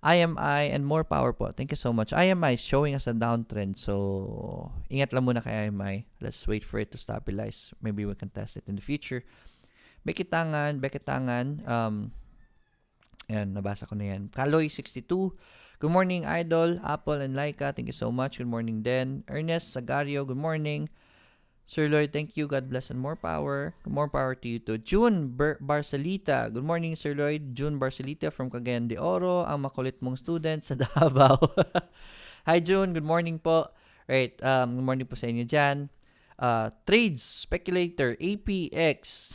IMI and more power po. Thank you so much. IMI is showing us a downtrend. So, ingat lang muna kay IMI. Let's wait for it to stabilize. Maybe we can test it in the future. Bekitangan. Ayan, nabasa ko na yan. Kaloy62. Good morning, Idol. Apple and Laika, thank you so much. Good morning din. Ernest Sagario, good morning. Sir Lloyd, thank you. God bless and more power. More power to you too. June Barcelita. Good morning, Sir Lloyd. June Barcelita from Cagayan de Oro. Ang makulit mong student sa Davao. Hi, June. Good morning po. Right. Good morning po sa inyo dyan. Trades, speculator, APX.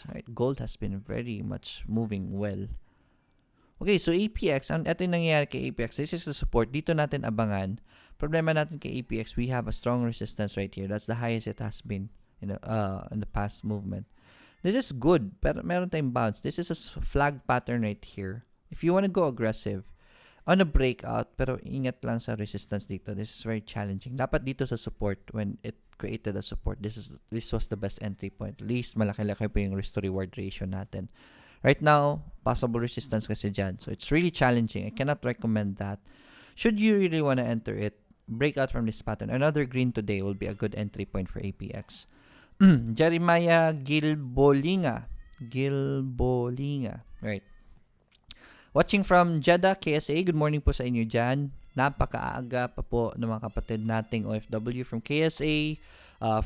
Right, gold has been very much moving well. Okay, so APX, ito yung nangyayari kay APX. This is the support. Dito natin abangan. Problema natin kay APX, we have a strong resistance right here. That's the highest it has been in the past movement. This is good, pero meron tayong bounce. This is a flag pattern right here. If you want to go aggressive, on a breakout, pero ingat lang sa resistance dito. This is very challenging. Dapat dito sa support, when it created a support, this was the best entry point. At least malaki-laki po yung risk to reward ratio natin. Right now, possible resistance kasi dyan. So it's really challenging. I cannot recommend that. Should you really want to enter it, breakout from this pattern. Another green today will be a good entry point for APX. Jeremiah Gilbolinga. Right. Watching from Jeddah, KSA. Good morning po sa inyo dyan. Napakaaga pa po ng mga kapatid nating OFW from KSA.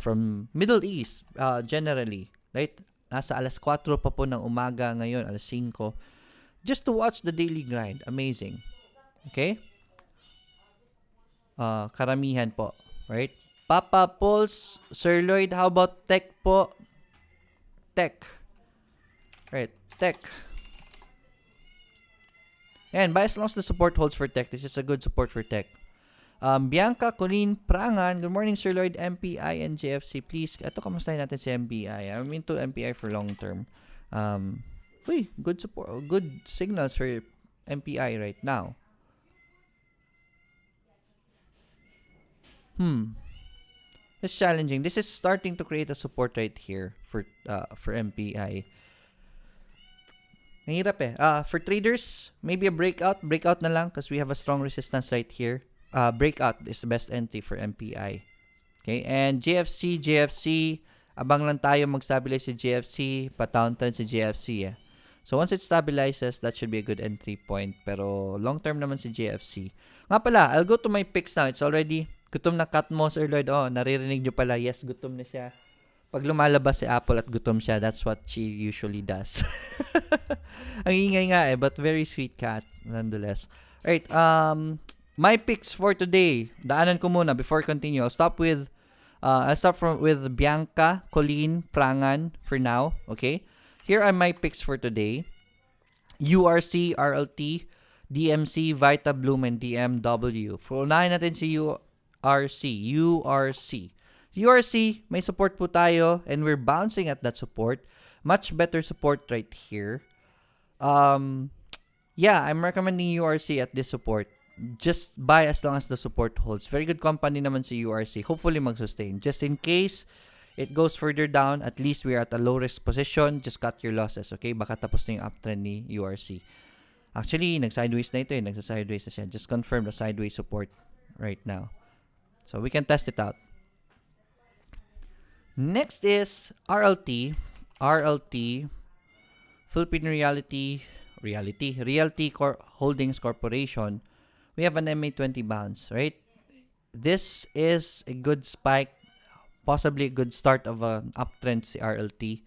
from Middle East generally, right? Nasa alas 4 pa po ng umaga ngayon, alas 5. Just to watch the daily grind. Amazing. Okay? Karamihan po. Right? Papa Pulse, Sir Lloyd, how about Tech po? Tech. Right. Tech. And by as long as the support holds for Tech, this is a good support for Tech. Bianca, Colleen, Prangan, good morning Sir Lloyd, MPI and JFC. Please, ito kamustahin natin si MPI. I'm into MPI for long term. Good support, good signals for MPI right now. It's challenging. This is starting to create a support right here for MPI. Mahirap eh. For traders, maybe a breakout na lang because we have a strong resistance right here. Breakout is the best entry for MPI. Okay, and JFC, abang lang tayo mag-stabilize si JFC, pa-downtrend si JFC eh. So once it stabilizes, that should be a good entry point. Pero long term naman si JFC. Nga pala, I'll go to my picks now. It's already, gutom na cut mo, Sir Lloyd. Oh, naririnig nyo pala. Yes, gutom na siya. Pag lumalabas si Apple at gutom siya, that's what she usually does. Ang ingay nga eh, but very sweet cat nonetheless. Alright, my picks for today. Daanan ko muna before I continue. I'll start with Bianca, Colleen, Prangan for now. Okay? Here are my picks for today. URC, RLT, DMC, VITA, Bloom, and DMW. For unahin natin si URC. URC, may support po tayo and we're bouncing at that support. Much better support right here. Yeah, I'm recommending URC at this support. Just buy as long as the support holds. Very good company naman si URC. Hopefully mag-sustain. Just in case it goes further down, at least we're at a low risk position. Just cut your losses, okay? Baka tapos na yung uptrend ni URC. Actually, nag-sideways na ito eh. Nagsa-sideways na siya. Just confirm the sideways support right now. So, we can test it out. Next is RLT. Philippine Realty Holdings Corporation. We have an MA20 bounce, right? This is a good spike, possibly a good start of an uptrend si RLT.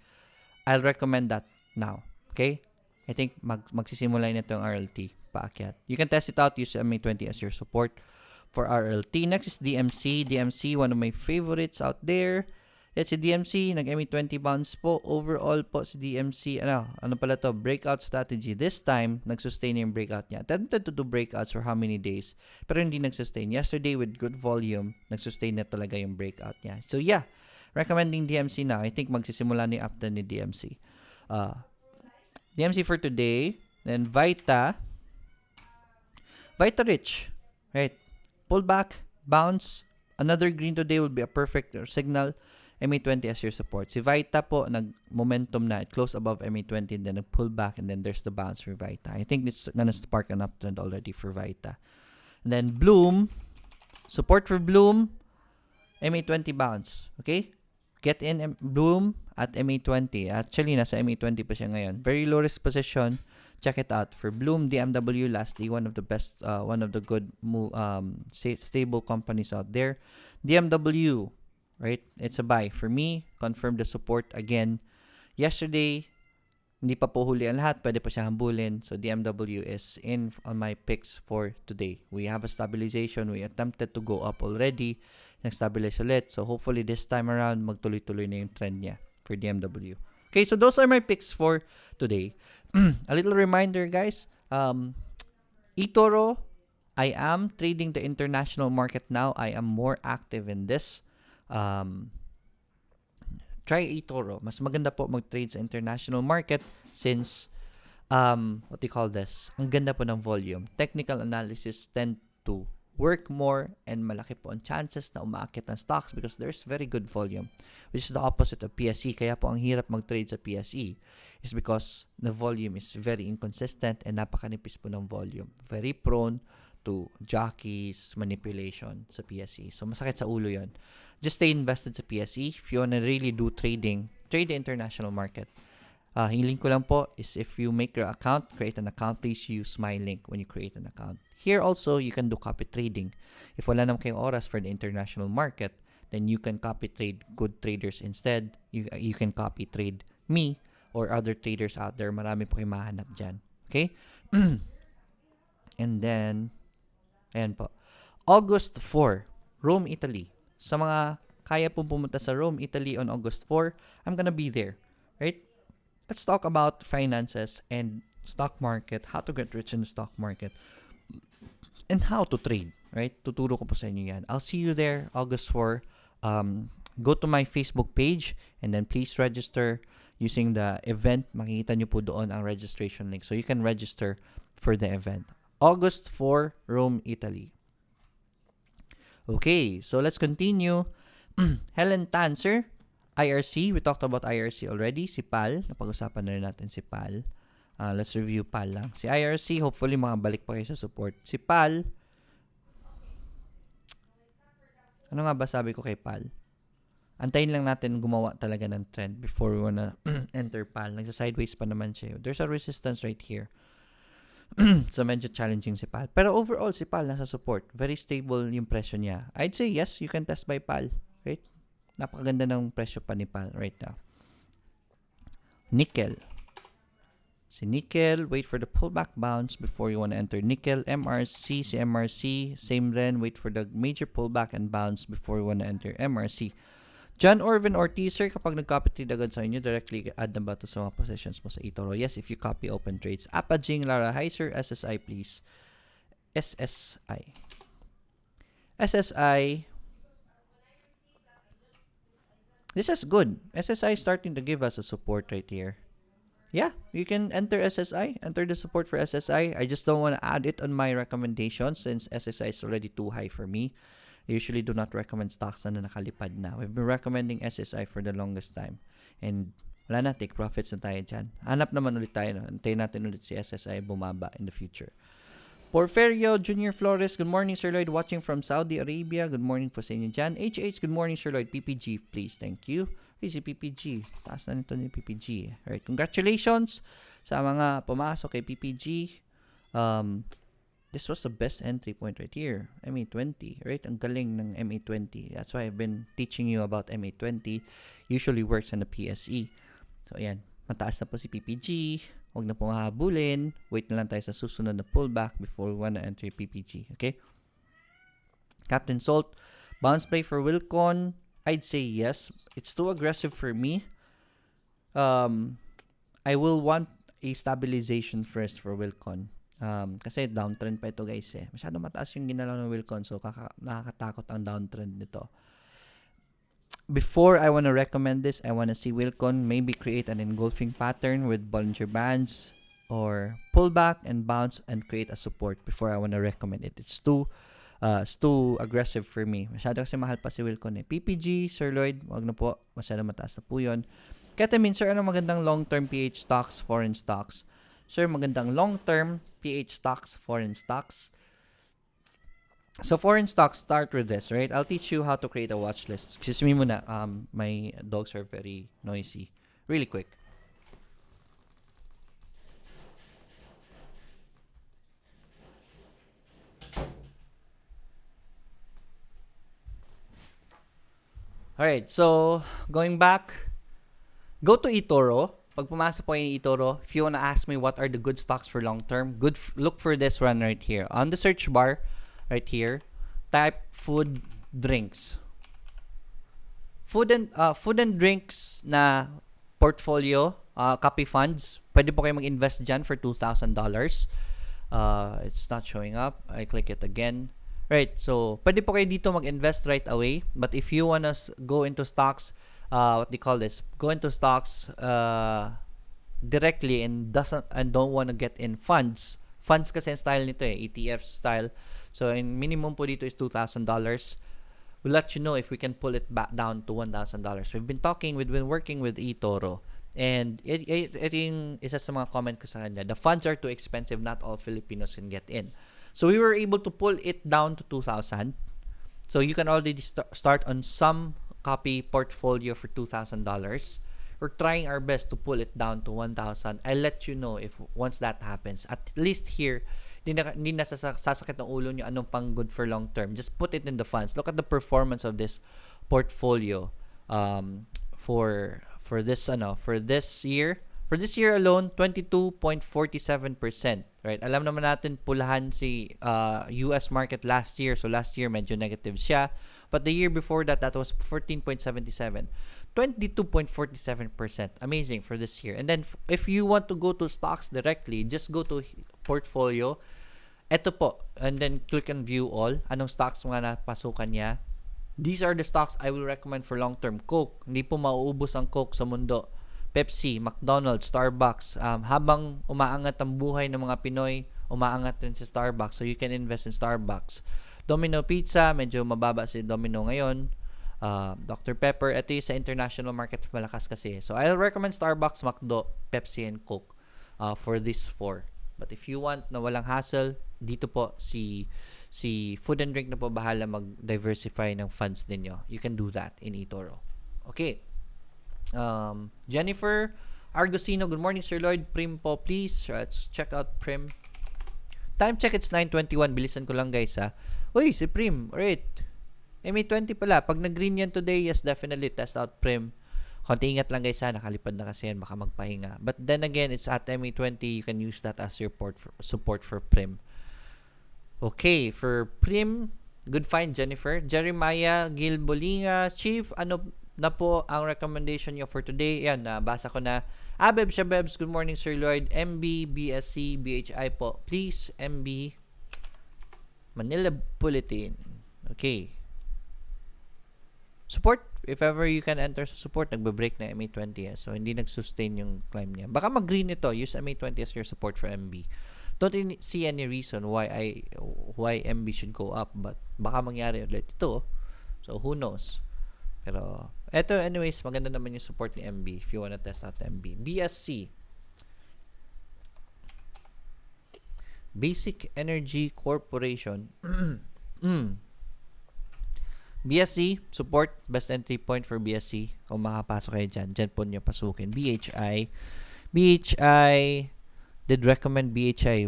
I'll recommend that now, okay? I think magsisimula na itong RLT paakyat. You can test it out, use MA20 as your support for RLT. Next is DMC. DMC, one of my favorites out there. It's si DMC, nag-MA20 bounce po. Overall po si DMC, ano pala to? Breakout strategy. This time, nag-sustain yung breakout niya. Tempted to do breakouts for how many days, pero hindi nag-sustain. Yesterday, with good volume, nag-sustain na talaga yung breakout niya. So yeah, recommending DMC now. I think magsisimula na yung uptrend ni DMC. DMC for today. Then VITA. VITA Rich. Right. Pull back, bounce. Another green today will be a perfect signal. MA20 as your support. Si VITA po, nag-momentum na. It closed above MA20 and then nag-pull back and then there's the bounce for VITA. I think it's gonna spark an uptrend already for VITA. And then Bloom, support for Bloom, MA20 bounce. Okay? Get in Bloom at MA20. Actually, nasa MA20 pa siya ngayon. Very low risk position. Check it out. For Bloom, DMW lastly, one of the best, one of the good stable companies out there. DMW, right? It's a buy. For me, confirm the support again. Yesterday, hindi pa po huli ang lahat. Pwede pa siya hambulin. So, DMW is in on my picks for today. We have a stabilization. We attempted to go up already. Nag-stabilize ulit. So, hopefully this time around, magtuloy-tuloy na yung trend niya for DMW. Okay, so those are my picks for today. A little reminder, guys. eToro, I am trading the international market now. I am more active in this. Try eToro. Mas maganda po mag-trade sa international market since, what do you call this? Ang ganda po ng volume. Technical analysis tend to work more and malaki po ang chances na umaakit ng stocks because there's very good volume, which is the opposite of PSE. Kaya po ang hirap mag-trade sa PSE is because the volume is very inconsistent and napakanipis po ng volume. Very prone to jockeys, manipulation sa PSE. So, masakit sa ulo yon. Just stay invested sa PSE. If you wanna really do trading, trade the international market. Hiling ko lang po is if you make your account, create an account, please use my link when you create an account. Here also, you can do copy trading. If wala naman kayong oras for the international market, then you can copy trade good traders instead. You can copy trade me or other traders out there. Marami po kayo mahanap dyan. Okay? And then, ayan po. August 4, Rome, Italy. Sa mga kaya pong pumunta sa Rome, Italy on August 4, I'm gonna be there. Right? Let's talk about finances and stock market, how to get rich in the stock market, and how to trade. Right? Tuturo ko po sa inyo yan. I'll see you there August 4. Go to my Facebook page and then please register using the event. Makikita nyo po doon ang registration link. So you can register for the event. August 4, Rome, Italy. Okay, so let's continue. Helen Tan, sir. IRC, we talked about IRC already. Si PAL, napag-usapan na rin natin si PAL. Let's review PAL lang. Si IRC, hopefully makabalik pa kayo sa support. Si PAL, ano nga ba sabi ko kay PAL? Antayin lang natin gumawa talaga ng trend before we wanna enter PAL. Nagsa-sideways pa naman siya. There's a resistance right here. So, medyo challenging si PAL. Pero overall, si PAL nasa support. Very stable yung presyo niya. I'd say yes, you can test by PAL. Right? Napakaganda ng presyo pa ni PAL right now. Nickel. Si Nickel, wait for the pullback bounce before you want to enter Nickel. MRC, si MRC, same then, wait for the major pullback and bounce before you want to enter MRC. John Orvin Ortiz, sir, kapag nag-copy trade agad sa inyo, directly add na ba ito sa mga positions mo sa eToro? Yes, if you copy open trades. Apajing Lara, hi sir, SSI please. SSI. SSI. This is good. SSI is starting to give us a support right here. Yeah, you can enter SSI, enter the support for SSI. I just don't want to add it on my recommendations since SSI is already too high for me. I usually do not recommend stocks na nakalipad na. We've been recommending SSI for the longest time. And wala na, take profits na tayo dyan. Hanap naman ulit tayo. No? Antayin natin ulit si SSI bumaba in the future. Porferio Junior Flores, good morning Sir Lloyd, watching from Saudi Arabia. Good morning po sa inyo dyan. HH, good morning Sir Lloyd. PPG, please, thank you. Easy PPG. Taas na nito ni PPG. Alright, congratulations sa mga pumasok kay PPG. This was the best entry point right here. MA20, right? Ang galing ng MA20. That's why I've been teaching you about MA20. Usually works on the PSE. So, ayan. Mataas na po si PPG. Huwag na pong hahabulin. Wait na lang tayo sa susunod na pullback before we wanna enter PPG. Okay? Captain Salt. Bounce play for Wilcon. I'd say yes. It's too aggressive for me. I will want a stabilization first for Wilcon. Kasi downtrend pa ito guys eh. Masyado mataas yung ginalaw ng Wilcon so nakakatakot ang downtrend nito. Before I want to recommend this, I want to see Wilcon maybe create an engulfing pattern with Bollinger Bands or pullback and bounce and create a support before I want to recommend it. It's too aggressive for me. Masyado kasi mahal pa si Wilcon eh. PPG, Sir Lloyd, wag na po. Masyado mataas na po yun. Ketamine, sir, ano magandang long-term PH stocks, foreign stocks? Sir, magandang long-term PH stocks, foreign stocks. So, foreign stocks, start with this, right? I'll teach you how to create a watch list. Excuse me muna. My dogs are very noisy. Really quick. Alright, so, going back, go to eToro. Pag pumasok po yung eToro, if you wanna ask me what are the good stocks for long term, look for this one right here. On the search bar, right here, type food drinks. Food and drinks na portfolio, copy funds. Pwede po kayo mag-invest dyan for $2,000. It's not showing up. I click it again. Right, so pwede po kayo dito mag-invest right away. But if you wanna go into stocks, what do you call this? Go into stocks directly and don't wanna get in funds. Funds kasi yung style nito eh, ETF style. So, in minimum po dito is $2,000. We'll let you know if we can pull it back down to $1,000. We've been working with eToro. And it yung isa sa mga comment ko sa kanya, the funds are too expensive, not all Filipinos can get in. So, we were able to pull it down to 2,000. So, you can already start on some copy portfolio for $2,000. We're trying our best to pull it down to 1,000. I'll let you know if once that happens. At least here, hindi na sasakit ng ulo nyo anong pang good for long term. Just put it in the funds. Look at the performance of this portfolio for this year. For this year alone, 22.47%. Right? Alam naman natin pulahan si US market last year. So last year medyo negative siya. But the year before that was 14.77. 22.47%. Amazing for this year. And then if you want to go to stocks directly, just go to portfolio. Ito po. And then click and view all. Anong stocks mga napasukan niya. These are the stocks I will recommend for long-term. Coke. Hindi po mauubos ang Coke sa mundo. Pepsi, McDonald's, Starbucks. Habang umaangat ang buhay ng mga Pinoy, umaangat din si Starbucks. So you can invest in Starbucks. Domino Pizza, medyo mababa si Domino ngayon. Dr. Pepper, ito yung sa international market malakas kasi. So I'll recommend Starbucks, McDo, Pepsi, and Coke for these 4. But if you want na walang hassle, dito po si Food and Drink na po bahala mag-diversify ng funds ninyo. You can do that in eToro. Okay. Jennifer Argusino, good morning Sir Lloyd. Prim po please. Let's check out Prim. Time check, it's 9:21. Bilisan ko lang guys ha. Uy, si Prim. Alright. May 20 pala. Pag nag-green yan today, yes, definitely test out Prim. Konti ingat lang guys ha. Nakalipad na kasi yan. Baka magpahinga. But then again, it's at MA20. You can use that as your support for Prim. Okay. For Prim, good find Jennifer. Jeremiah Gilbolinga, Chief, ano na po ang recommendation nyo for today? Yan, nabasa ko na. Abeb Shabebs, good morning Sir Lloyd. MB, BSC, BHI po. Please, MB, Manila Bulletin. Okay. Support, if ever you can enter sa support, nagbe-break na MA20S. So, hindi nag-sustain yung climb niya. Baka mag-green ito. Use MA20 as your support for MB. Don't see any reason why MB should go up. But baka mangyari ulit ito. So, who knows? Pero, eto anyways, maganda naman yung support ni MB if you wanna test out MB. BSC. Basic Energy Corporation. BSC, support, best entry point for BSC. Kung makapasok kayo dyan, dyan po nyo pasukin. BHI did recommend BHI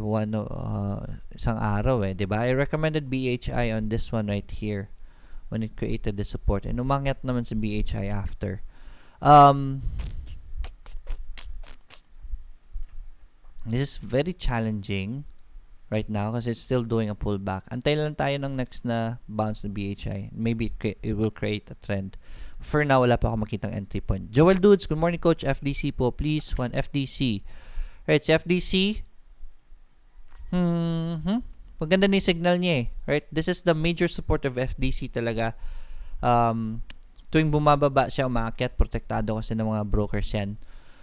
isang araw diba? I recommended BHI on this one right here when it created the support. And umangyat naman si BHI after. This is very challenging right now kasi it's still doing a pullback. Antay lang tayo ng next na bounce ng BHI. Maybe it will create a trend. For now, wala pa ako makitang entry point. Joel Dudes, good morning coach. FDC po, please. One FDC. Right, si FDC. Maganda na yung signal niya Right? This is the major support of FDC talaga. Tuwing bumababa siya, umaakyat, protektado kasi ng mga brokers yan.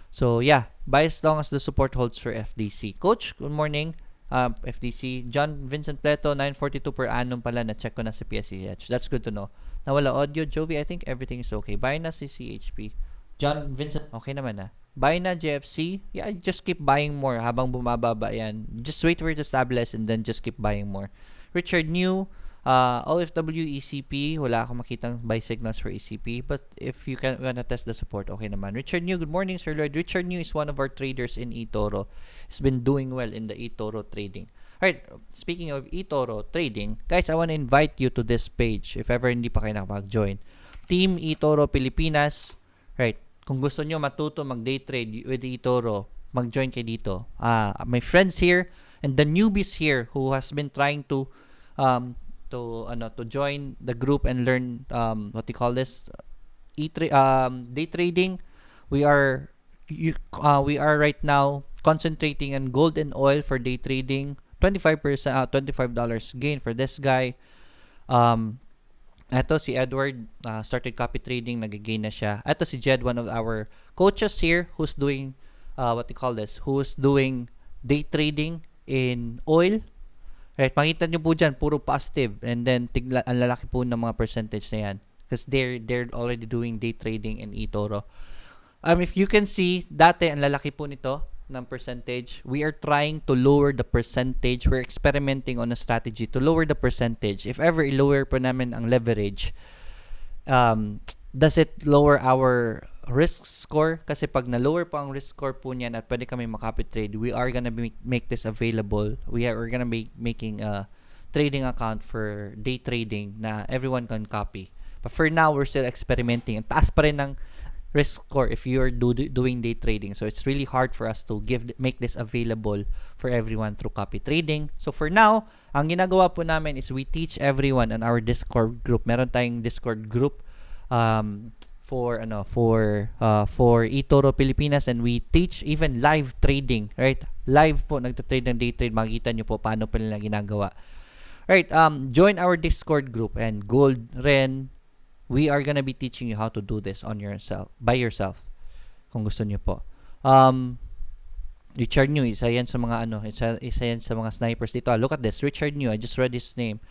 So, yeah. Buy as long as the support holds for FDC. Coach, good morning. FDC. John Vincent Pleto, 942 per annum pala. Na-check ko na sa PSEi. That's good to know. Nawala audio. Jovi, I think everything is okay. Buy na si CHP. John Vincent, okay naman na. Buy na JFC. Yeah, just keep buying more habang bumababa yan. Just wait for it to stabilize and then just keep buying more. Richard New, OFW ECP. Wala akong makitang buy signals for ECP. But if you wanna test the support, okay naman. Richard New, good morning Sir Lloyd. Richard New is one of our traders in eToro. He's been doing well in the eToro trading. Alright, speaking of eToro trading, guys, I wanna invite you to this page if ever hindi pa kayo nakapag-join. Team eToro Pilipinas. Right. Kung gusto nyo matuto mag-day trade with eToro, mag-join kayo dito. My friends here and the newbies here who has been trying to join the group and learn what you call this day trading. We are right now concentrating on gold and oil for day trading. 25% $25 gain for this guy. Ito si Edward, started copy trading, nag-gain na siya. Ito si Jed, one of our coaches here who's doing, who's doing day trading in oil. Right, makita nyo po dyan, puro positive. And then, ang lalaki po ng mga percentage na yan. Because they're already doing day trading in eToro. If you can see, dati, ang lalaki po nito ng percentage. We are trying to lower the percentage. We're experimenting on a strategy to lower the percentage. If ever i-lower po namin ang leverage, does it lower our risk score? Kasi pag na-lower po ang risk score po niyan at pwede kami makapit trade, we are gonna make this available. We're gonna be making a trading account for day trading na everyone can copy. But for now, we're still experimenting. Ang taas pa rin ng risk score if you're doing day trading. So it's really hard for us to make this available for everyone through copy trading. So for now, ang ginagawa po namin is we teach everyone on our Discord group. Meron tayong Discord group for eToro Pilipinas, and we teach even live trading, right? Live po nagta-trade ng day trade, makikita nyo po paano pa nila ginagawa. Right, join our Discord group, and gold ren, we are gonna be teaching you how to do this on yourself, by yourself, kung gusto niyo po. Richard New, isa yan sa mga isa yan sa mga snipers dito. Look at this, Richard New, I just read his name.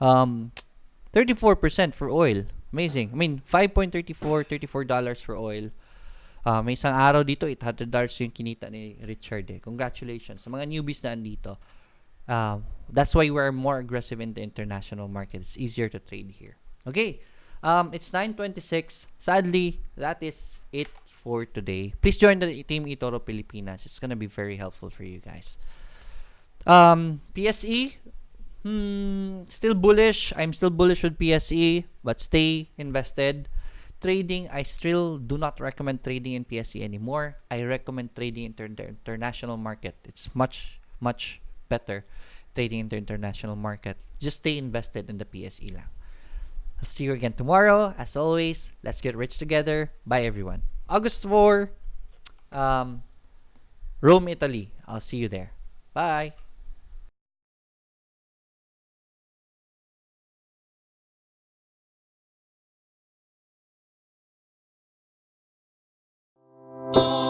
34% for oil. Amazing. I mean, $5.34 for oil. May isang araw dito, $800 yung kinita ni Richard. Congratulations sa mga newbies na andito. That's why we're more aggressive in the international market. It's easier to trade here. Okay. It's 9:26. Sadly, that is it for today. Please join the Team eToro Pilipinas. It's gonna be very helpful for you guys. PSE, still bullish. I'm still bullish with PSE, but stay invested. Trading, I still do not recommend trading in PSE anymore. I recommend trading in the international market. It's much better trading in the international market. Just stay invested in the PSE lang. I'll see you again tomorrow. As always, let's get rich together. Bye, everyone. August 4, Rome, Italy. I'll see you there. Bye. Oh